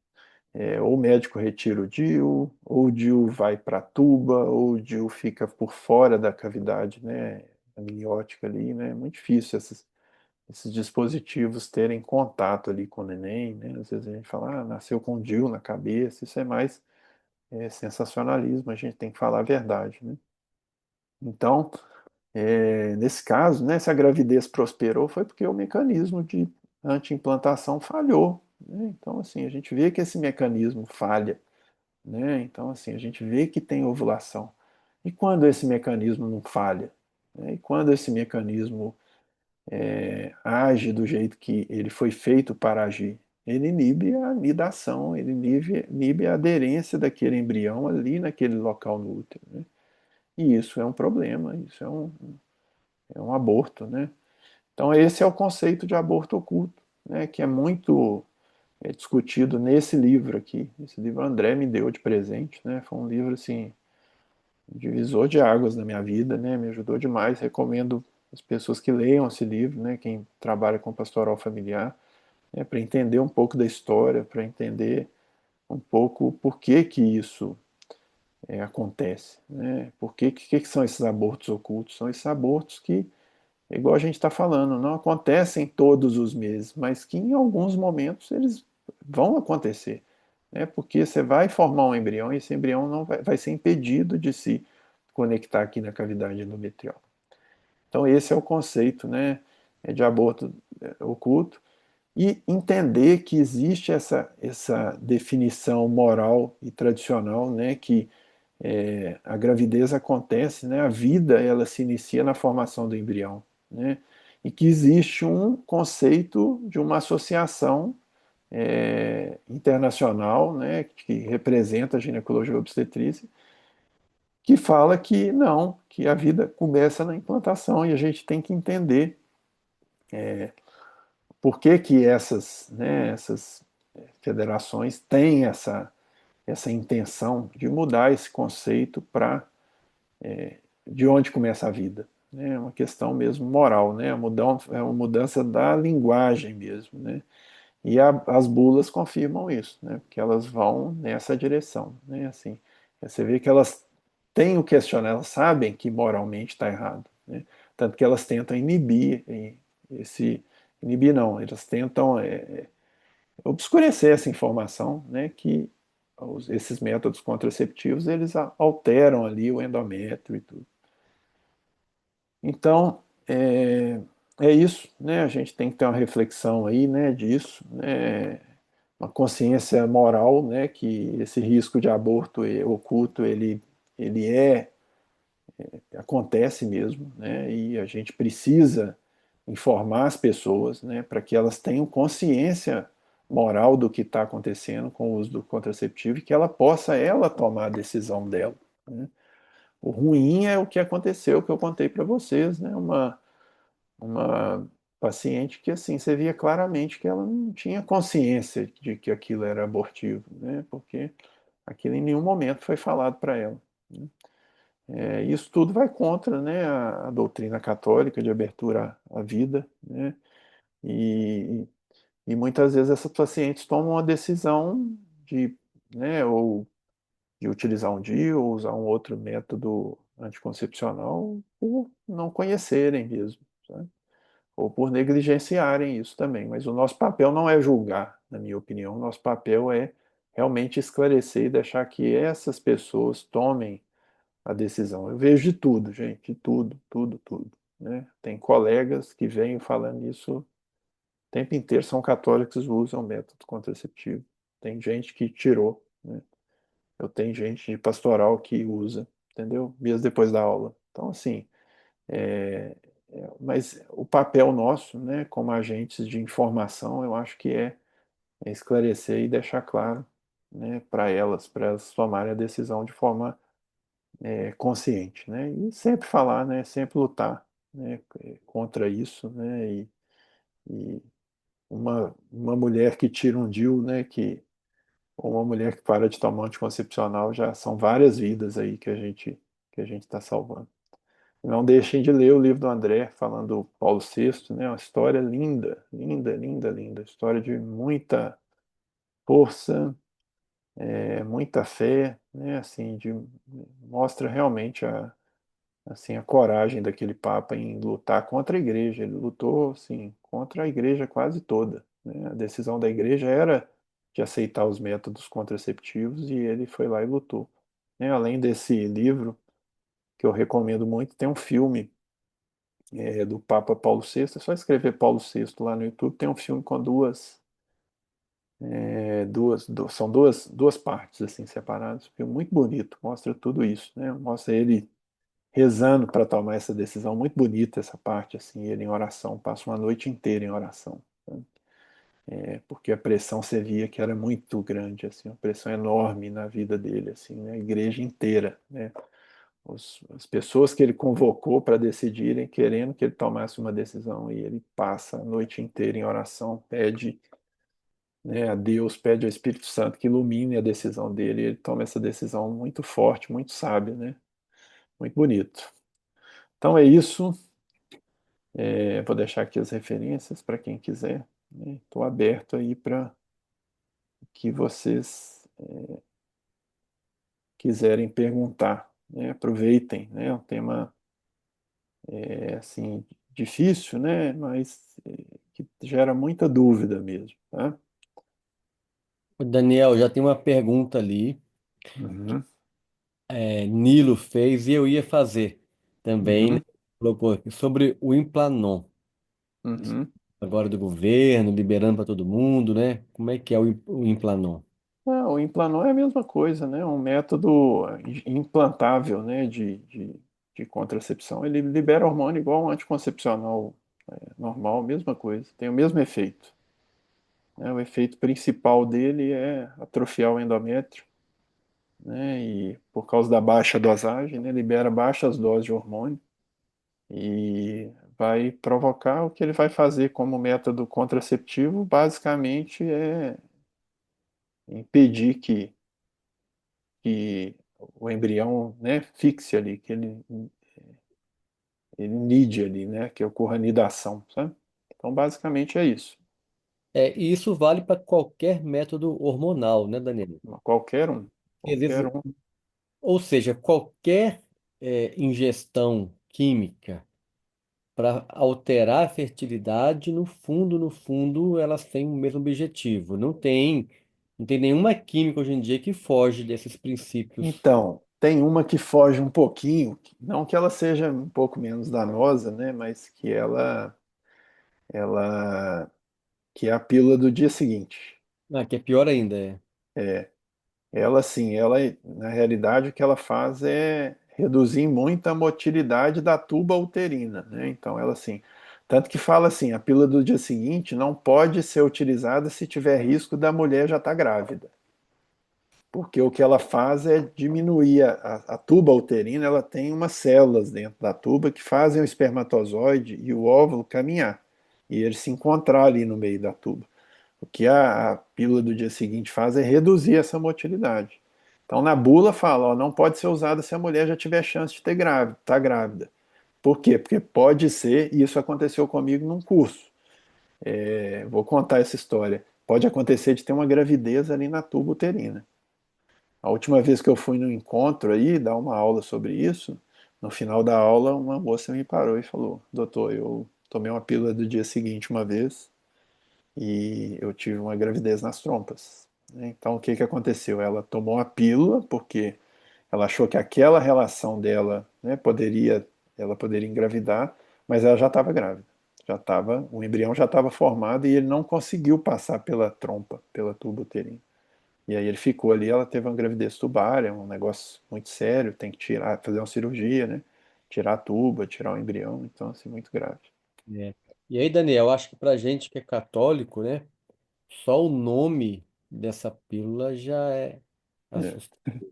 Ou o médico retira o DIU, ou o DIU vai para a tuba, ou o DIU fica por fora da cavidade, né? Amniótica ali, né? É muito difícil esses dispositivos terem contato ali com o neném, né? Às vezes a gente fala, nasceu com um DIU na cabeça, isso é mais sensacionalismo, a gente tem que falar a verdade, né? Então, nesse caso, né, se a gravidez prosperou, foi porque o mecanismo de anti-implantação falhou, né? Então, assim, a gente vê que esse mecanismo falha, né? Então, assim, a gente vê que tem ovulação. E quando esse mecanismo não falha? Né? E quando esse mecanismo age do jeito que ele foi feito para agir? Ele inibe a nidação, ele inibe a aderência daquele embrião ali naquele local no útero, né? E isso é um problema, isso é um aborto, né? Então, esse é o conceito de aborto oculto, né? Que é muito discutido nesse livro aqui. Esse livro o André me deu de presente, né? Foi um livro, assim, divisor de águas na minha vida, né? Me ajudou demais. Recomendo as pessoas que leiam esse livro, né? Quem trabalha com pastoral familiar, né? Para entender um pouco da história, para entender um pouco por que que isso acontece, né? Por que são esses abortos ocultos? São esses abortos que, igual a gente está falando, não acontecem todos os meses, mas que em alguns momentos eles vão acontecer, né? Porque você vai formar um embrião e esse embrião não vai ser impedido de se conectar aqui na cavidade endometrial. Então esse é o conceito, né, de aborto oculto, e entender que existe essa definição moral e tradicional, né, que a gravidez acontece, né, a vida ela se inicia na formação do embrião, né, e que existe um conceito de uma associação internacional, né, que representa a ginecologia obstetrícia, que fala que não, que a vida começa na implantação e a gente tem que entender por que que essas federações têm essa intenção de mudar esse conceito para de onde começa a vida. Né? É uma questão mesmo moral, né? É uma mudança da linguagem mesmo. Né? E as bulas confirmam isso, né? Porque elas vão nessa direção. Né? Assim, você vê que elas têm o questionar, elas sabem que moralmente está errado. Né? Tanto que elas tentam inibir esse. Inibir não, elas tentam obscurecer essa informação, né, que esses métodos contraceptivos eles alteram ali o endométrio e tudo. Então, é isso, né? A gente tem que ter uma reflexão aí, né, disso, né? Uma consciência moral, né, que esse risco de aborto oculto ele acontece mesmo, né? E a gente precisa informar as pessoas, né, para que elas tenham consciência moral do que está acontecendo com o uso do contraceptivo e que ela tomar a decisão dela. Né? O ruim é o que aconteceu, que eu contei para vocês, né? Uma paciente que assim você via claramente que ela não tinha consciência de que aquilo era abortivo, né? Porque aquilo em nenhum momento foi falado para ela. Né? Isso tudo vai contra, né, a doutrina católica de abertura à vida, né? E, e muitas vezes essas pacientes tomam a decisão de, né, ou de utilizar um DIU ou usar um outro método anticoncepcional por não conhecerem mesmo, sabe? Ou por negligenciarem isso também. Mas o nosso papel não é julgar, na minha opinião, o nosso papel é realmente esclarecer e deixar que essas pessoas tomem a decisão. Eu vejo de tudo, gente, de tudo, tudo, tudo. Né? Tem colegas que vêm falando isso o tempo inteiro, são católicos e usam método contraceptivo. Tem gente que tirou, né? Eu tenho gente de pastoral que usa, entendeu? Mesmo depois da aula. Então, assim, mas o papel nosso, né, como agentes de informação, eu acho que é esclarecer e deixar claro, né, para elas tomarem a decisão de forma consciente, né? E sempre falar, né? Sempre lutar, né? Contra isso, né? E uma mulher que tira um DIU, né? Ou uma mulher que para de tomar anticoncepcional já são várias vidas aí que a gente está salvando. Não deixem de ler o livro do André, falando do Paulo VI, né? Uma história linda, linda, linda, linda. História de muita força, muita fé, né? Assim, mostra realmente assim, a coragem daquele Papa em lutar contra a igreja. Ele lutou, assim, contra a igreja quase toda, né? A decisão da igreja era de aceitar os métodos contraceptivos e ele foi lá e lutou. Né? Além desse livro, que eu recomendo muito, tem um filme do Papa Paulo VI, é só escrever Paulo VI lá no YouTube, tem um filme com são duas partes, assim, separadas, um filme muito bonito, mostra tudo isso, né? Mostra ele rezando para tomar essa decisão. Muito bonita essa parte, assim, ele em oração, passa uma noite inteira em oração, né? Porque a pressão você via que era muito grande, assim, uma pressão enorme na vida dele, assim, né? A igreja inteira, né? As pessoas que ele convocou para decidirem, querendo que ele tomasse uma decisão, e ele passa a noite inteira em oração, pede, né, a Deus, pede ao Espírito Santo que ilumine a decisão dele, e ele toma essa decisão muito forte, muito sábia, né? Muito bonito. Então é isso. Vou deixar aqui as referências para quem quiser. Estou aberto aí para que vocês quiserem perguntar, né? Aproveitem, né? É um tema assim difícil, né? Mas que gera muita dúvida mesmo, tá? Daniel, já tem uma pergunta ali. Uhum, Nilo fez e eu ia fazer também, né? uhum, Colocou aqui sobre o Implanon. Isso uhum. agora do governo, liberando para todo mundo, né? Como é que é o Implanon? Ah, o Implanon é a mesma coisa, né? Um método implantável, né? De contracepção. Ele libera hormônio igual um anticoncepcional normal, mesma coisa. Tem o mesmo efeito, né? O efeito principal dele é atrofiar o endométrio, né? E por causa da baixa dosagem, né? Libera baixas doses de hormônio e vai provocar o que ele vai fazer como método contraceptivo, basicamente é impedir que o embrião, né, fixe ali, que ele nide ali, né, que ocorra nidação, sabe? Então, basicamente é isso. E isso vale para qualquer método hormonal, né, Daniel? Qualquer um, Às vezes, qualquer um. ou seja, qualquer ingestão química para alterar a fertilidade, no fundo, elas têm o mesmo objetivo. Não tem nenhuma química hoje em dia que foge desses princípios. Então, tem uma que foge um pouquinho, não que ela seja um pouco menos danosa, né, mas que ela, que é a pílula do dia seguinte. Que é pior ainda. Ela, sim, ela, na realidade, o que ela faz é reduzir muito a motilidade da tuba uterina, né? Então, ela, assim, tanto que fala assim, a pílula do dia seguinte não pode ser utilizada se tiver risco da mulher já estar grávida, porque o que ela faz é diminuir a tuba uterina, ela tem umas células dentro da tuba que fazem o espermatozoide e o óvulo caminhar, e eles se encontrar ali no meio da tuba. O que a pílula do dia seguinte faz é reduzir essa motilidade. Então, na bula fala, ó, não pode ser usada se a mulher já tiver chance de ter grávida, tá grávida. Por quê? Porque pode ser, e isso aconteceu comigo num curso. Vou contar essa história. Pode acontecer de ter uma gravidez ali na tuba uterina. A última vez que eu fui no encontro aí, dar uma aula sobre isso, no final da aula, uma moça me parou e falou: Doutor, eu tomei uma pílula do dia seguinte uma vez e eu tive uma gravidez nas trompas, né? Então, o que que aconteceu? Ela tomou a pílula porque ela achou que aquela relação dela, né, ela poderia engravidar, mas ela já estava grávida. O embrião já estava formado e ele não conseguiu passar pela trompa, pela tuba uterina. E aí ele ficou ali, ela teve uma gravidez tubária, um negócio muito sério, tem que tirar, fazer uma cirurgia, né? Tirar a tuba, tirar o embrião, então assim, muito grave. É. E aí, Daniel, acho que para gente que é católico, né, só o nome dessa pílula já é É. assustador.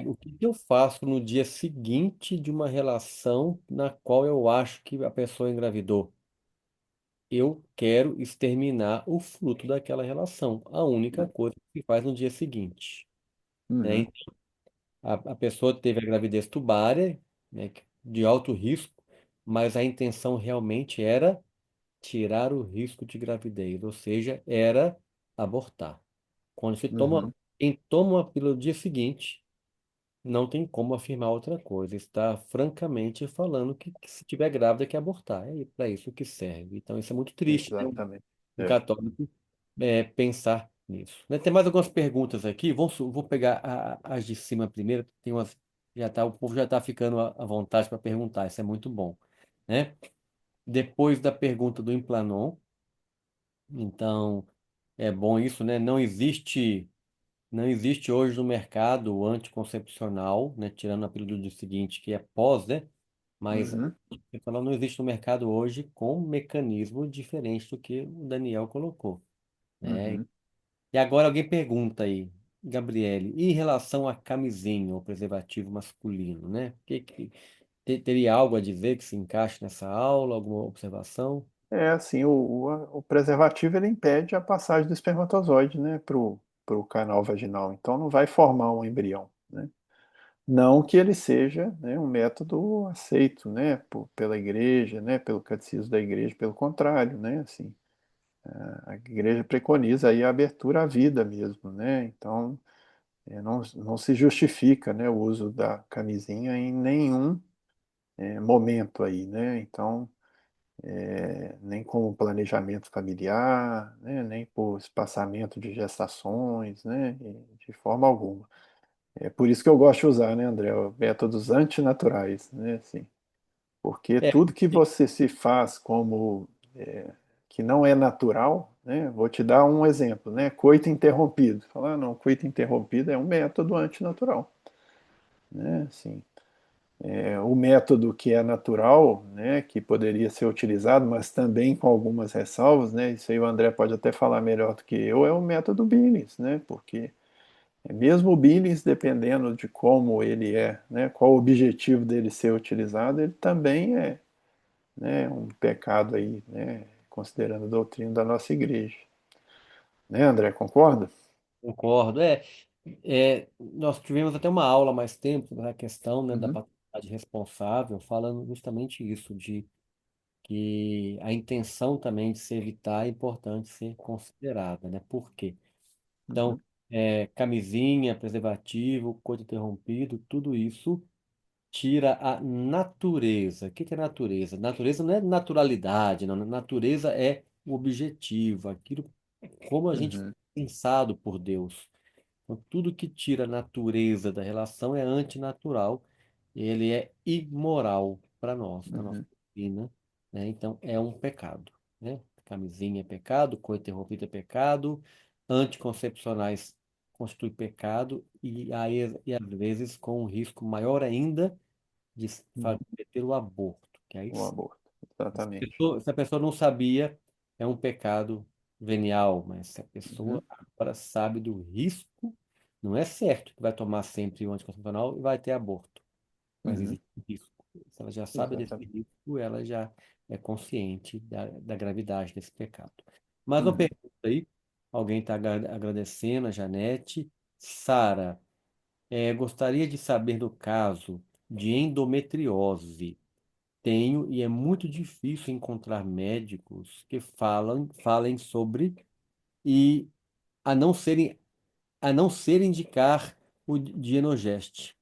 O que que eu faço no dia seguinte de uma relação na qual eu acho que a pessoa engravidou? Eu quero exterminar o fruto daquela relação. A única coisa que se faz no dia seguinte, né? Uhum, Então, a pessoa teve a gravidez tubária, né, de alto risco, mas a intenção realmente era tirar o risco de gravidez, ou seja, era abortar. Quando se toma, uhum, quem toma uma pílula no dia seguinte, não tem como afirmar outra coisa. Está francamente falando que se tiver grávida quer abortar. É para isso que serve. Então isso é muito triste, né? Exatamente. Um É. católico pensar nisso. Né? Tem mais algumas perguntas aqui. Vou pegar as de cima primeiro. Tem umas, o povo já está ficando à vontade para perguntar. Isso é muito bom, né? Depois da pergunta do Implanon, então é bom isso, né? Não existe hoje no mercado o anticoncepcional, né? Tirando a pílula do seguinte, que é pós, né? Mas Uhum, anticoncepcional não existe no mercado hoje com um mecanismo diferente do que o Daniel colocou, né? uhum. E agora alguém pergunta aí, Gabriele, e em relação a camisinha ou preservativo masculino, né? Teria algo a dizer que se encaixe nessa aula, alguma observação? É assim, o preservativo ele impede a passagem do espermatozoide, né, pro canal vaginal. Então não vai formar um embrião, né? Não que ele seja, né, um método aceito, né, pela igreja, né, pelo catecismo da igreja, pelo contrário, né, assim, a igreja preconiza aí a abertura à vida mesmo, né? Então não se justifica, né, o uso da camisinha em nenhum momento aí, né? Então nem como planejamento familiar, né, nem por espaçamento de gestações, né, de forma alguma. É por isso que eu gosto de usar, né, André, métodos antinaturais, né, assim, porque É, tudo que você se faz como que não é natural, né, vou te dar um exemplo, né, coito interrompido. Falar, não, coito interrompido é um método antinatural, né, assim, o método que é natural, né, que poderia ser utilizado, mas também com algumas ressalvas, né, isso aí o André pode até falar melhor do que eu, é o método Billings, né, porque mesmo o Billings, dependendo de como ele é, né, qual o objetivo dele ser utilizado, ele também é, né, um pecado aí, né, considerando a doutrina da nossa igreja. Né, André, concorda? concordo. Nós tivemos até uma aula há mais tempo na questão, né, da Uhum, paternidade responsável, falando justamente isso, de que a intenção também de se evitar é importante ser considerada, né? Por quê? Então, uhum, camisinha, preservativo, coito interrompido, tudo isso tira a natureza. O que que é natureza? Natureza não é naturalidade, não. Natureza é o objetivo, aquilo como a gente foi uhum, pensado por Deus. Então, tudo que tira a natureza da relação é antinatural, ele é imoral para nós, na nossa uhum, doutrina, né? Então, é um pecado, né? Camisinha é pecado, coito interrompido é pecado, anticoncepcionais constitui pecado, e às vezes com um risco maior ainda de uhum. cometer o aborto, que aí O aborto, exatamente. se a pessoa não sabia, é um pecado venial, mas se a pessoa Uhum, agora sabe do risco, não é certo que vai tomar sempre o anticoncepcional e vai ter aborto, mas uhum, existe um risco. Se ela já sabe desse exatamente. risco, ela já é consciente da gravidade desse pecado. Mais uma Uhum, pergunta aí, alguém está agradecendo, a Janete. Sara, gostaria de saber do caso de endometriose. Tenho e é muito difícil encontrar médicos que falem sobre e a não serem a não ser indicar o Dienogest.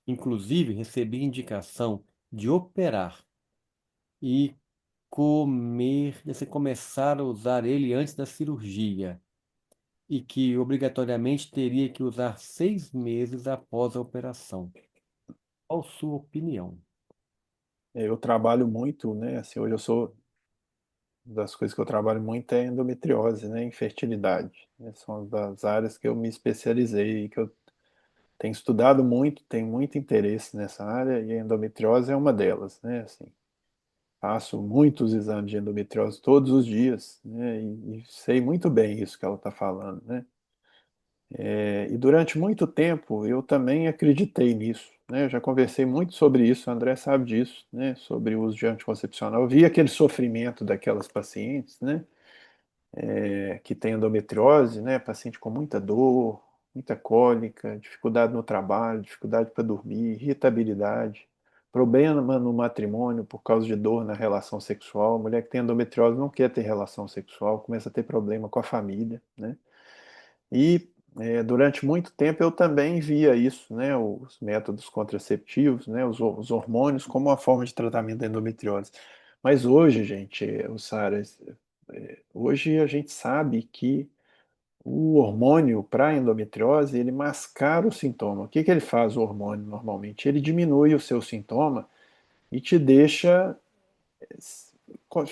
Inclusive, recebi indicação de operar e começar a usar ele antes da cirurgia e que obrigatoriamente teria que usar 6 meses após a operação. Qual sua opinião? Eu trabalho muito, né? Assim, hoje eu sou das coisas que eu trabalho muito é endometriose, né? Infertilidade. Né? São das áreas que eu me especializei e que eu tenho estudado muito, tenho muito interesse nessa área e a endometriose é uma delas, né? Assim, faço muitos exames de endometriose todos os dias, né? E sei muito bem isso que ela está falando, né? E durante muito tempo eu também acreditei nisso, né? Eu já conversei muito sobre isso, o André sabe disso, né? Sobre o uso de anticoncepcional. Eu vi aquele sofrimento daquelas pacientes, né? Que tem endometriose, né? Paciente com muita dor, muita cólica, dificuldade no trabalho, dificuldade para dormir, irritabilidade, problema no matrimônio por causa de dor na relação sexual. A mulher que tem endometriose não quer ter relação sexual, começa a ter problema com a família, né? E Durante muito tempo eu também via isso, né, os métodos contraceptivos, né, os hormônios como uma forma de tratamento da endometriose. Mas hoje, gente, o Sara, hoje a gente sabe que o hormônio para endometriose, ele mascara o sintoma. O que que ele faz, o hormônio, normalmente? Ele diminui o seu sintoma e te deixa,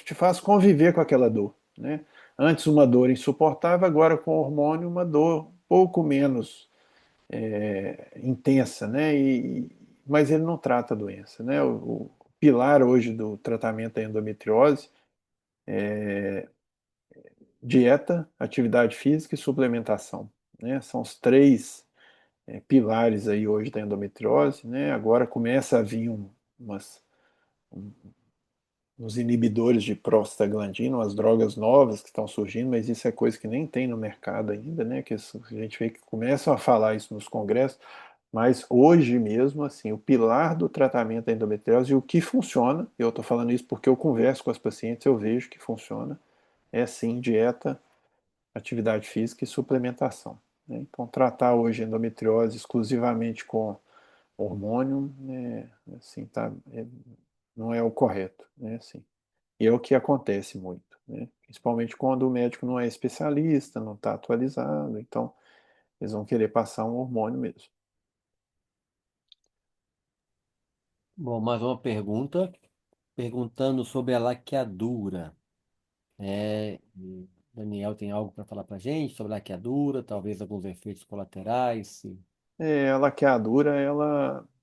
te faz conviver com aquela dor, né? Antes uma dor insuportável, agora com o hormônio uma dor um pouco menos intensa, né? Mas ele não trata a doença, né? O pilar hoje do tratamento da endometriose, dieta, atividade física e suplementação, né? São os três pilares aí hoje da endometriose, né? Agora começa a vir um- uns inibidores de prostaglandina, umas drogas novas que estão surgindo, mas isso é coisa que nem tem no mercado ainda, né? Que a gente vê que começam a falar isso nos congressos, mas hoje mesmo, assim, o pilar do tratamento da endometriose e o que funciona, eu estou falando isso porque eu converso com as pacientes, eu vejo que funciona, é sim dieta, atividade física e suplementação, né? Então, tratar hoje a endometriose exclusivamente com hormônio, né, assim, tá, não é o correto, né, assim. E é o que acontece muito, né? Principalmente quando o médico não é especialista, não está atualizado, então eles vão querer passar um hormônio mesmo. Bom, mais uma pergunta, perguntando sobre a laqueadura. E Daniel tem algo para falar para gente sobre a laqueadura, talvez alguns efeitos colaterais? Sim. A laqueadura,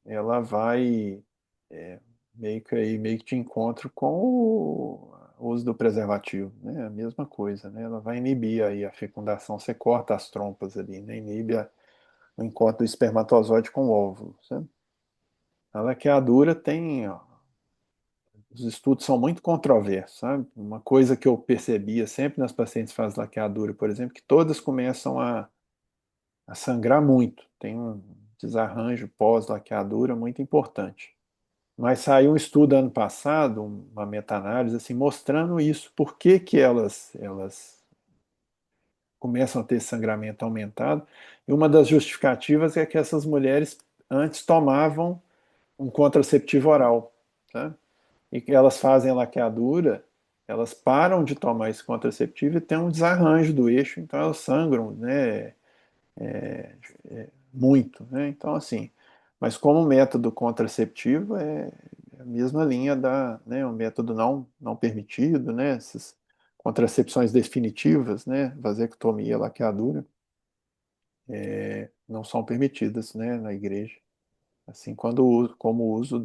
ela vai é, meio que de encontro com o uso do preservativo, né? A mesma coisa, né? Ela vai inibir aí a fecundação, você corta as trompas ali, né? Inibe o encontro do espermatozoide com o óvulo, sabe? A laqueadura tem, ó, os estudos são muito controversos, sabe? Uma coisa que eu percebia sempre nas pacientes que fazem laqueadura, por exemplo, que todas começam a sangrar muito. Tem um desarranjo pós-laqueadura muito importante. Mas saiu um estudo ano passado, uma meta-análise, assim, mostrando isso, por que que elas começam a ter sangramento aumentado. E uma das justificativas é que essas mulheres antes tomavam um contraceptivo oral, tá? E que elas fazem laqueadura, elas param de tomar esse contraceptivo e tem um desarranjo do eixo, então elas sangram, né, muito, né? Então, assim, mas como método contraceptivo é a mesma linha da, né, um método não permitido, né, essas contracepções definitivas, né, vasectomia, laqueadura, não são permitidas, né, na igreja, assim, como o uso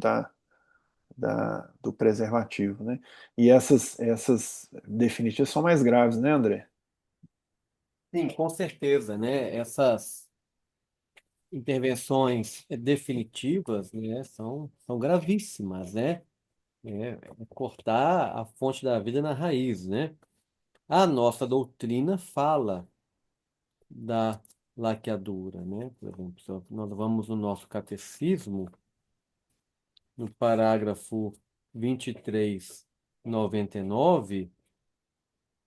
do preservativo, né? E essas definitivas são mais graves, né, André? Sim, com certeza, né? Essas intervenções definitivas, né, são gravíssimas, né? É cortar a fonte da vida na raiz, né? A nossa doutrina fala da laqueadura, né? Por exemplo, se nós vamos no nosso catecismo, no parágrafo 2399,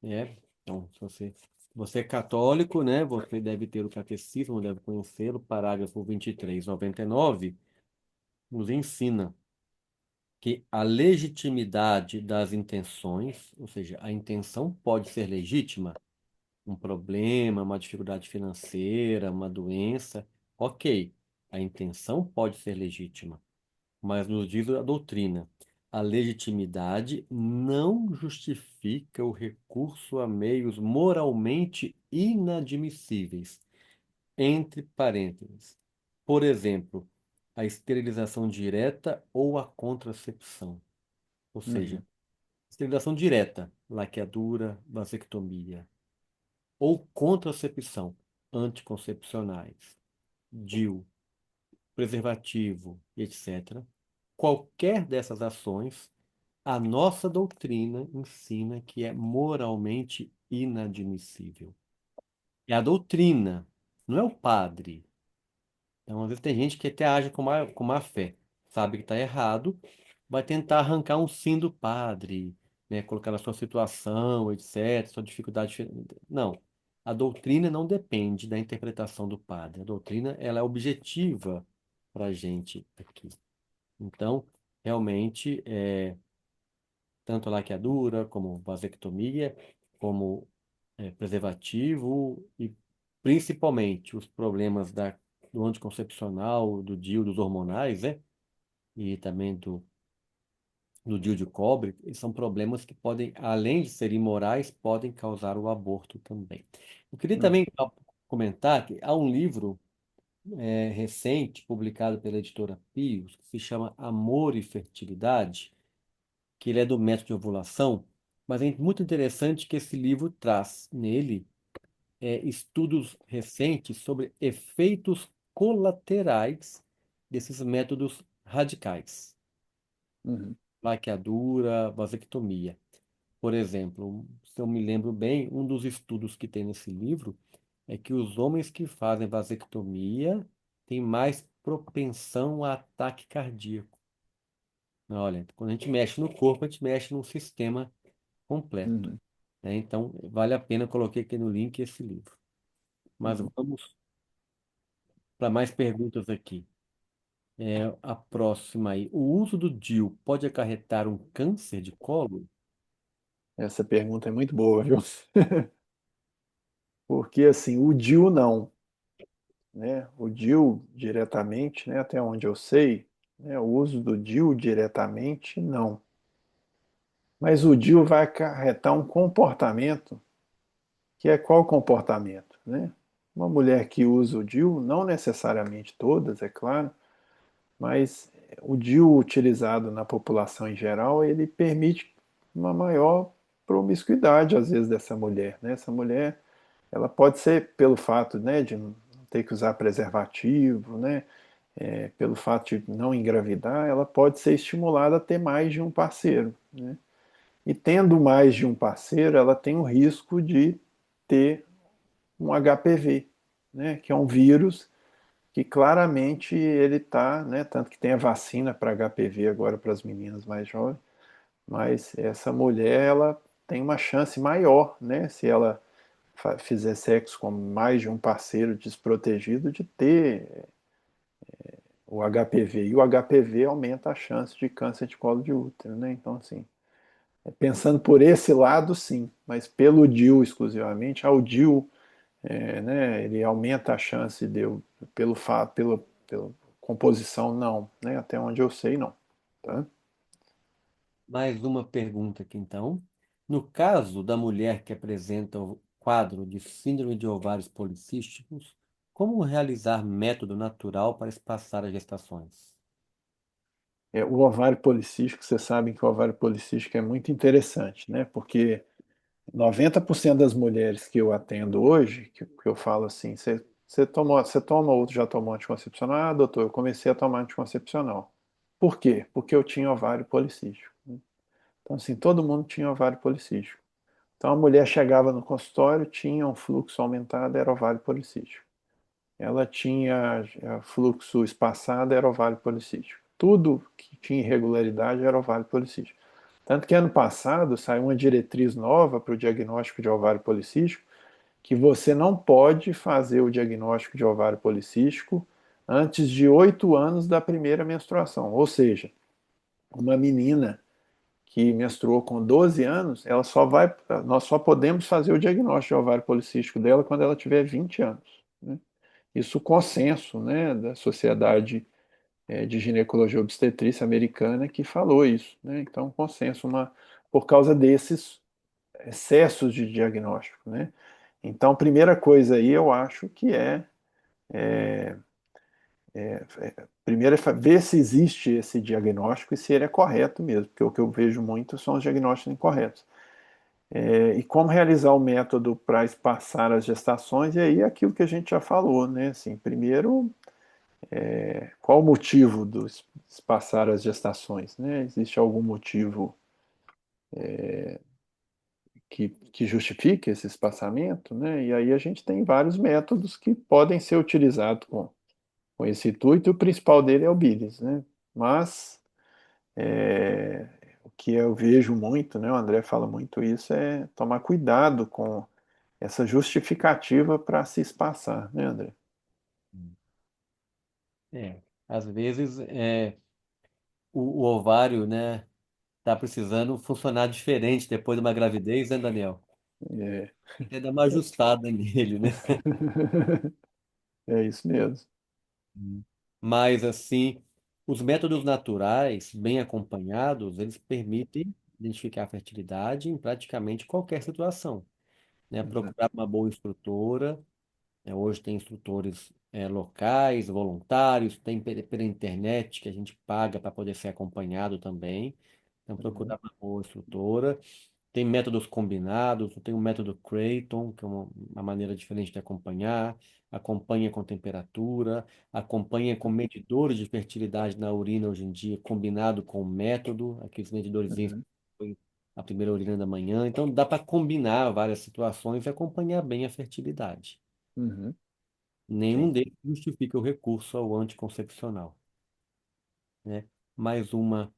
né? Então, se você é católico, né? Você deve ter o catecismo, deve conhecê-lo, parágrafo 2399 nos ensina que a legitimidade das intenções, ou seja, a intenção pode ser legítima, um problema, uma dificuldade financeira, uma doença, ok, a intenção pode ser legítima, mas nos diz a doutrina, a legitimidade não justifica o recurso a meios moralmente inadmissíveis, entre parênteses. Por exemplo, a esterilização direta ou a contracepção. Ou Uhum, seja, esterilização direta, laqueadura, vasectomia, ou contracepção, anticoncepcionais, DIU, preservativo, etc. Qualquer dessas ações, a nossa doutrina ensina que é moralmente inadmissível. É a doutrina, não é o padre. Então, às vezes tem gente que até age com má fé, sabe que está errado, vai tentar arrancar um sim do padre, né, colocar na sua situação, etc., sua dificuldade. Não. a doutrina não depende da interpretação do padre. A doutrina, ela é objetiva para a gente aqui. Então, realmente, tanto a laqueadura, como vasectomia, como preservativo e principalmente os problemas do anticoncepcional, do DIU, dos hormonais, né? E também do DIU de cobre, são problemas que podem, além de serem imorais, podem causar o aborto também. Eu queria Hum, também comentar que há um livro recente, publicado pela editora Pios, que se chama Amor e Fertilidade, que ele é do método de ovulação, mas é muito interessante que esse livro traz nele estudos recentes sobre efeitos colaterais desses métodos radicais, uhum, laqueadura, vasectomia. Por exemplo, se eu me lembro bem, um dos estudos que tem nesse livro é que os homens que fazem vasectomia têm mais propensão a ataque cardíaco. Olha, quando a gente mexe no corpo, a gente mexe num sistema completo, uhum, né? Então, vale a pena, eu coloquei aqui no link esse livro. Mas uhum. vamos para mais perguntas aqui. A próxima aí. O uso do DIU pode acarretar um câncer de colo? Essa pergunta é muito boa, viu? Porque assim, o DIU não, né? O DIU diretamente, né, até onde eu sei, né, o uso do DIU diretamente não. Mas o DIU vai acarretar um comportamento, que é qual comportamento, né? Uma mulher que usa o DIU, não necessariamente todas, é claro, mas o DIU utilizado na população em geral, ele permite uma maior promiscuidade, às vezes, dessa mulher, né? Essa mulher, ela pode ser pelo fato, né, de não ter que usar preservativo, né, pelo fato de não engravidar, ela pode ser estimulada a ter mais de um parceiro, né? E tendo mais de um parceiro, ela tem o risco de ter um HPV, né, que é um vírus que claramente ele está, né, tanto que tem a vacina para HPV agora para as meninas mais jovens, mas essa mulher ela tem uma chance maior, né, se ela fizer sexo com mais de um parceiro desprotegido, de ter o HPV. E o HPV aumenta a chance de câncer de colo de útero, né? Então, assim, pensando por esse lado, sim, mas pelo DIU exclusivamente, o DIU, né, ele aumenta a chance de eu, pelo fato, pela composição, não, né? Até onde eu sei, não. Tá? Mais uma pergunta aqui, então. No caso da mulher que apresenta o quadro de síndrome de ovários policísticos, como realizar método natural para espaçar as gestações? O ovário policístico, vocês sabem que o ovário policístico é muito interessante, né? Porque 90% das mulheres que eu atendo hoje, que eu falo assim, você toma ou já tomou anticoncepcional? Ah, doutor, eu comecei a tomar anticoncepcional. Por quê? Porque eu tinha ovário policístico. Então, assim, todo mundo tinha ovário policístico. Então, a mulher chegava no consultório, tinha um fluxo aumentado, era ovário policístico. Ela tinha fluxo espaçado, era ovário policístico. Tudo que tinha irregularidade era ovário policístico. Tanto que ano passado saiu uma diretriz nova para o diagnóstico de ovário policístico, que você não pode fazer o diagnóstico de ovário policístico antes de 8 anos da primeira menstruação. Ou seja, uma menina que menstruou com 12 anos, nós só podemos fazer o diagnóstico de ovário policístico dela quando ela tiver 20 anos. Né? Isso consenso, né, da Sociedade de Ginecologia e Obstetrícia Americana que falou isso. Né? Então, consenso, por causa desses excessos de diagnóstico. Né? Então, primeira coisa aí, eu acho que primeiro é ver se existe esse diagnóstico e se ele é correto mesmo, porque o que eu vejo muito são os diagnósticos incorretos. E como realizar o método para espaçar as gestações, e aí é aquilo que a gente já falou, né? Assim, primeiro, qual o motivo do espaçar as gestações, né? Existe algum motivo que justifique esse espaçamento, né? E aí a gente tem vários métodos que podem ser utilizados com esse intuito, e o principal dele é o Billings, né? Mas o que eu vejo muito, né? O André fala muito isso, é tomar cuidado com essa justificativa para se espaçar, né, André? É, às vezes o ovário, né, tá precisando funcionar diferente depois de uma gravidez, né, Daniel? É, Tem que dar uma ajustada nele, né? é isso mesmo. Mas, assim, os métodos naturais, bem acompanhados, eles permitem identificar a fertilidade em praticamente qualquer situação, né? Uhum, Procurar uma boa instrutora, né? Hoje tem instrutores locais, voluntários, tem pela internet que a gente paga para poder ser acompanhado também. Então, uhum, procurar uma boa instrutora. Tem métodos combinados, tem o método Creighton, que é uma maneira diferente de acompanhar, acompanha com temperatura, acompanha com medidores de fertilidade na urina hoje em dia, combinado com o método, aqueles medidores que uhum, põe a primeira urina da manhã. Então dá para combinar várias situações e acompanhar bem a fertilidade. uhum. Nenhum Sim. deles justifica o recurso ao anticoncepcional, né? Mais uma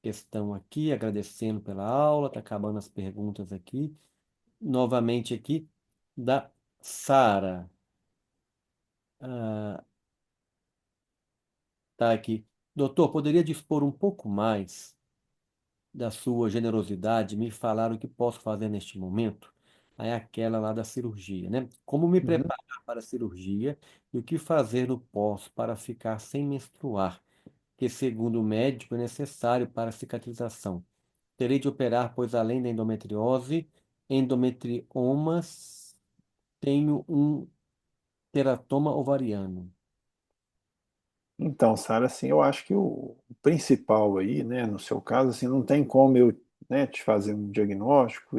questão aqui, agradecendo pela aula, está acabando as perguntas aqui. Novamente aqui, da Sara. Ah, tá aqui. Doutor, poderia dispor um pouco mais da sua generosidade, e me falar o que posso fazer neste momento? Aí é aquela lá da cirurgia, né? Como me Uhum. preparar para a cirurgia e o que fazer no pós para ficar sem menstruar, que segundo o médico é necessário para a cicatrização. Terei de operar, pois além da endometriose, endometriomas, tenho um teratoma ovariano. Então, Sara, assim, eu acho que o principal aí, né, no seu caso, assim, não tem como eu, né, te fazer um diagnóstico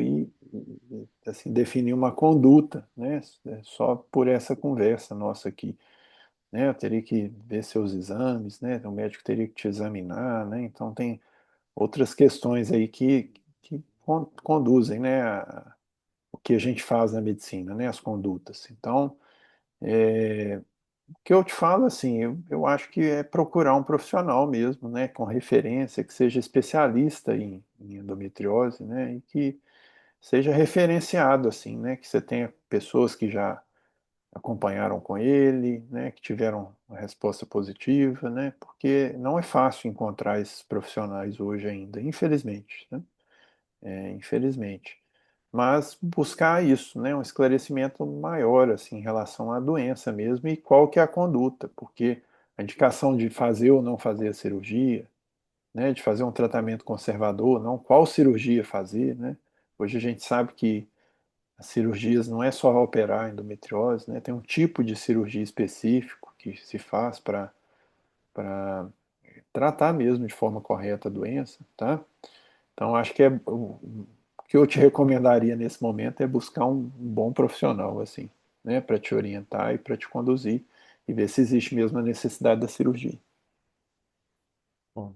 assim, definir uma conduta, né, só por essa conversa nossa aqui, né, eu teria que ver seus exames, né, o médico teria que te examinar, né, então tem outras questões aí que conduzem, né, o que a gente faz na medicina, né, as condutas. Então, o que eu te falo, assim, eu acho que é procurar um profissional mesmo, né, com referência, que seja especialista em endometriose, né, e que seja referenciado, assim, né, que você tenha pessoas que já acompanharam com ele, né, que tiveram uma resposta positiva, né, porque não é fácil encontrar esses profissionais hoje ainda, infelizmente, né, infelizmente. Mas buscar isso, né, um esclarecimento maior assim, em relação à doença mesmo e qual que é a conduta, porque a indicação de fazer ou não fazer a cirurgia, né, de fazer um tratamento conservador, não qual cirurgia fazer, né? Hoje a gente sabe que as cirurgias não é só operar a endometriose, né? Tem um tipo de cirurgia específico que se faz para tratar mesmo de forma correta a doença, tá? Então, acho que o que eu te recomendaria nesse momento é buscar um bom profissional, assim, né, para te orientar e para te conduzir e ver se existe mesmo a necessidade da cirurgia. Bom,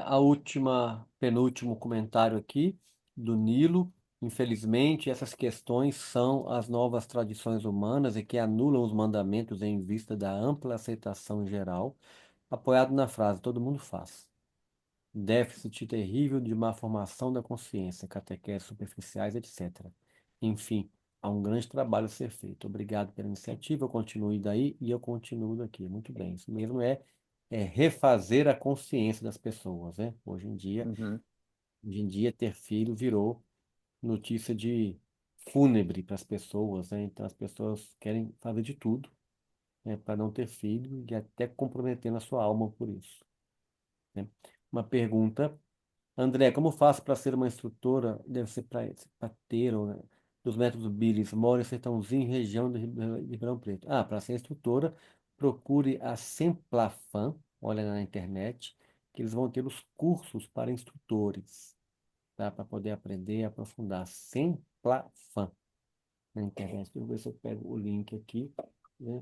a última, penúltimo comentário aqui do Nilo. Infelizmente, essas questões são as novas tradições humanas e que anulam os mandamentos em vista da ampla aceitação geral, apoiado na frase todo mundo faz. Déficit terrível de má formação da consciência, catequeses superficiais, etc. Enfim, há um grande trabalho a ser feito. Obrigado pela iniciativa, eu continuo daí e eu continuo daqui. Muito bem, isso mesmo é refazer a consciência das pessoas, né? Uhum, Hoje em dia ter filho virou notícia de fúnebre para as pessoas, né? Então as pessoas querem fazer de tudo, né, para não ter filho e até comprometendo a sua alma por isso, né? Uma pergunta. André, como faço para ser uma instrutora? Deve ser para ter, né, dos métodos Billis. Moro em Sertãozinho, região de Ribeirão Preto. Ah, para ser instrutora, procure a Semplafan, olha na internet, que eles vão ter os cursos para instrutores, tá? Para poder aprender e aprofundar. Semplafan na internet. Deixa eu ver se eu pego o link aqui, né?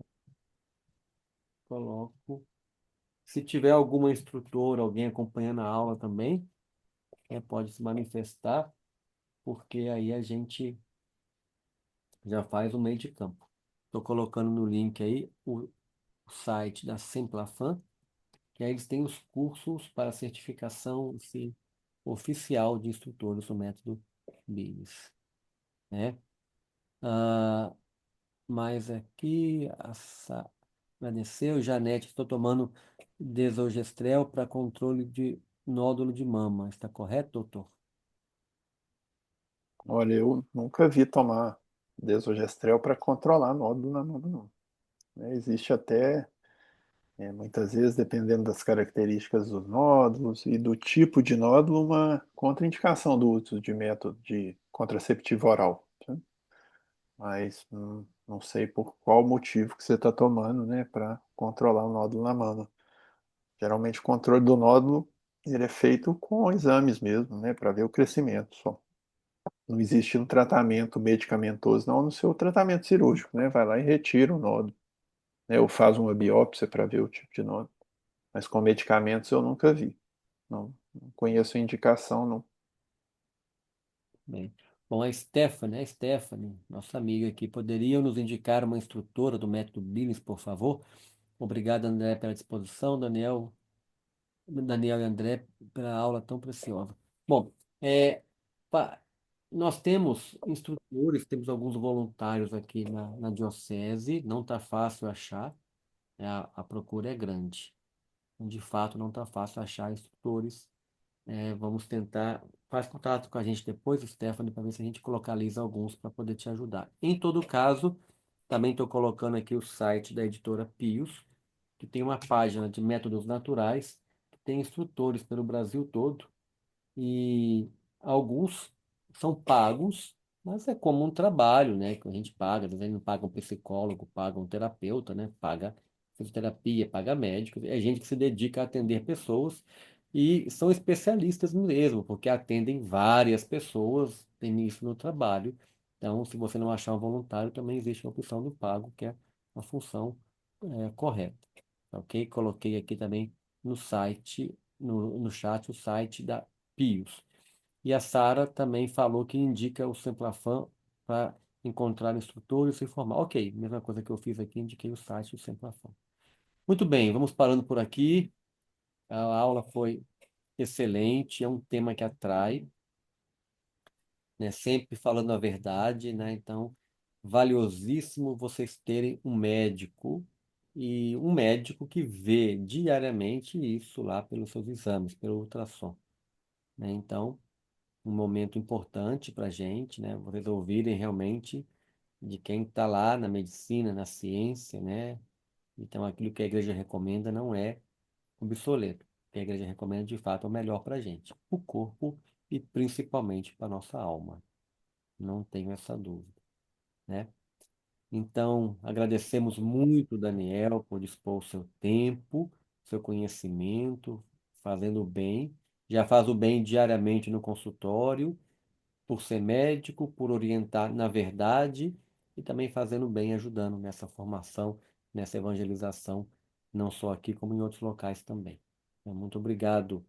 Coloco. Se tiver alguma instrutora, alguém acompanhando a aula também, pode se manifestar, porque aí a gente já faz o meio de campo. Estou colocando no link aí o site da Semplafan, que aí eles têm os cursos para certificação assim, oficial de instrutores do método BIS, né? Ah, mas aqui, agradeceu, Janete, estou tomando desogestrel para controle de nódulo de mama. Está correto, doutor? Olha, eu nunca vi tomar desogestrel para controlar nódulo na mama, não. Né, existe até, muitas vezes, dependendo das características dos nódulos e do tipo de nódulo, uma contraindicação do uso de método de contraceptivo oral. Tá? Mas não sei por qual motivo que você está tomando, né, para controlar o nódulo na mama. Geralmente o controle do nódulo ele é feito com exames mesmo, né, para ver o crescimento só. Não existe um tratamento medicamentoso, não, no seu tratamento cirúrgico, né? Vai lá e retira o nódulo, né? Ou faz uma biópsia para ver o tipo de nódulo. Mas com medicamentos eu nunca vi. Não conheço a indicação, não. Bem. Bom, a Stephanie, nossa amiga aqui, poderia nos indicar uma instrutora do método Billings, por favor? Obrigado, André, pela disposição, Daniel e André, pela aula tão preciosa. Bom, é, pa- nós temos instrutores, temos alguns voluntários aqui na diocese, não está fácil achar, né, a procura é grande. De fato, não está fácil achar instrutores. Vamos tentar, faz contato com a gente depois, Stephanie, para ver se a gente localiza alguns para poder te ajudar. Em todo caso, também estou colocando aqui o site da editora Pios, que tem uma página de métodos naturais, que tem instrutores pelo Brasil todo, e alguns são pagos, mas é como um trabalho, né? Que a gente paga, às vezes não paga um psicólogo, paga um terapeuta, né? Paga fisioterapia, paga médico, é gente que se dedica a atender pessoas e são especialistas mesmo, porque atendem várias pessoas, tem isso no trabalho. Então, se você não achar um voluntário, também existe a opção do pago, que é a função correta. Tá ok? Coloquei aqui também no site, no chat, o site da Pios. E a Sara também falou que indica o Semplafan para encontrar instrutores e formar. Ok, mesma coisa que eu fiz aqui, indiquei o site do Semplafan. Muito bem, vamos parando por aqui. A aula foi excelente, é um tema que atrai, né? Sempre falando a verdade, né? Então, valiosíssimo vocês terem um médico e um médico que vê diariamente isso lá pelos seus exames, pelo ultrassom, né? Então, um momento importante para a gente, né? Vocês ouvirem realmente de quem está lá na medicina, na ciência, né? Então, aquilo que a igreja recomenda não é obsoleto. O que a igreja recomenda, de fato, é o melhor para a gente, o corpo e principalmente para a nossa alma. Não tenho essa dúvida, né? Então, agradecemos muito, Daniel, por dispor o seu tempo, seu conhecimento, fazendo o bem. Já faz o bem diariamente no consultório por ser médico, por orientar na verdade e também fazendo bem, ajudando nessa formação, nessa evangelização, não só aqui, como em outros locais também. Muito obrigado,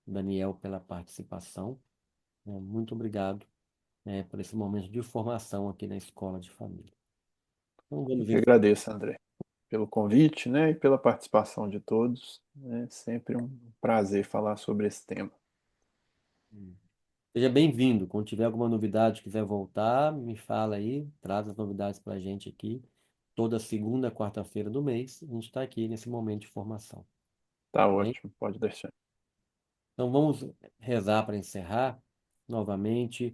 Daniel, pela participação. Muito obrigado, por esse momento de formação aqui na Escola de Família. Então, Eu vamos que encerrar. agradeço, André, pelo convite, né, e pela participação de todos. É sempre um prazer falar sobre esse tema. Seja bem-vindo. Quando tiver alguma novidade, quiser voltar, me fala aí, traz as novidades para a gente aqui. Toda segunda, quarta-feira do mês, a gente está aqui nesse momento de formação. Tá Tá bem? ótimo, pode deixar. Então vamos rezar para encerrar novamente,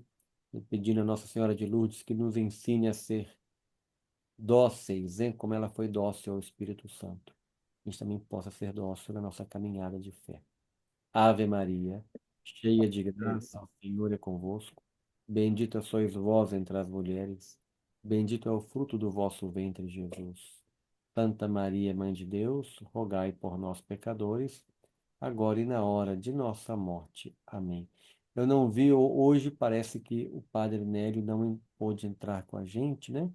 pedindo a Nossa Senhora de Lourdes que nos ensine a ser dóceis, hein, como ela foi dócil ao Espírito Santo. A gente também possa ser dócil na nossa caminhada de fé. Ave Maria, cheia de graça, o Senhor é convosco. Bendita sois vós entre as mulheres. Bendito é o fruto do vosso ventre, Jesus. Santa Maria, Mãe de Deus, rogai por nós, pecadores, agora e na hora de nossa morte. Amém. Eu não vi, hoje parece que o Padre Nélio não pôde entrar com a gente, né?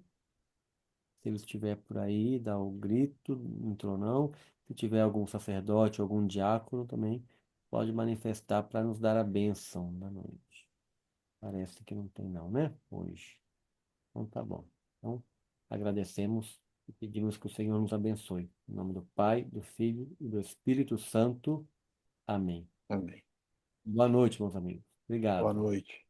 Se ele estiver por aí, dá o grito, não entrou não. Se tiver algum sacerdote, algum diácono também, pode manifestar para nos dar a bênção da noite. Parece que não tem não, né? Hoje. Então tá bom. Então, agradecemos e pedimos que o Senhor nos abençoe. Em nome do Pai, do Filho e do Espírito Santo. Amém. Amém. Boa noite, meus amigos. Boa Obrigado. noite.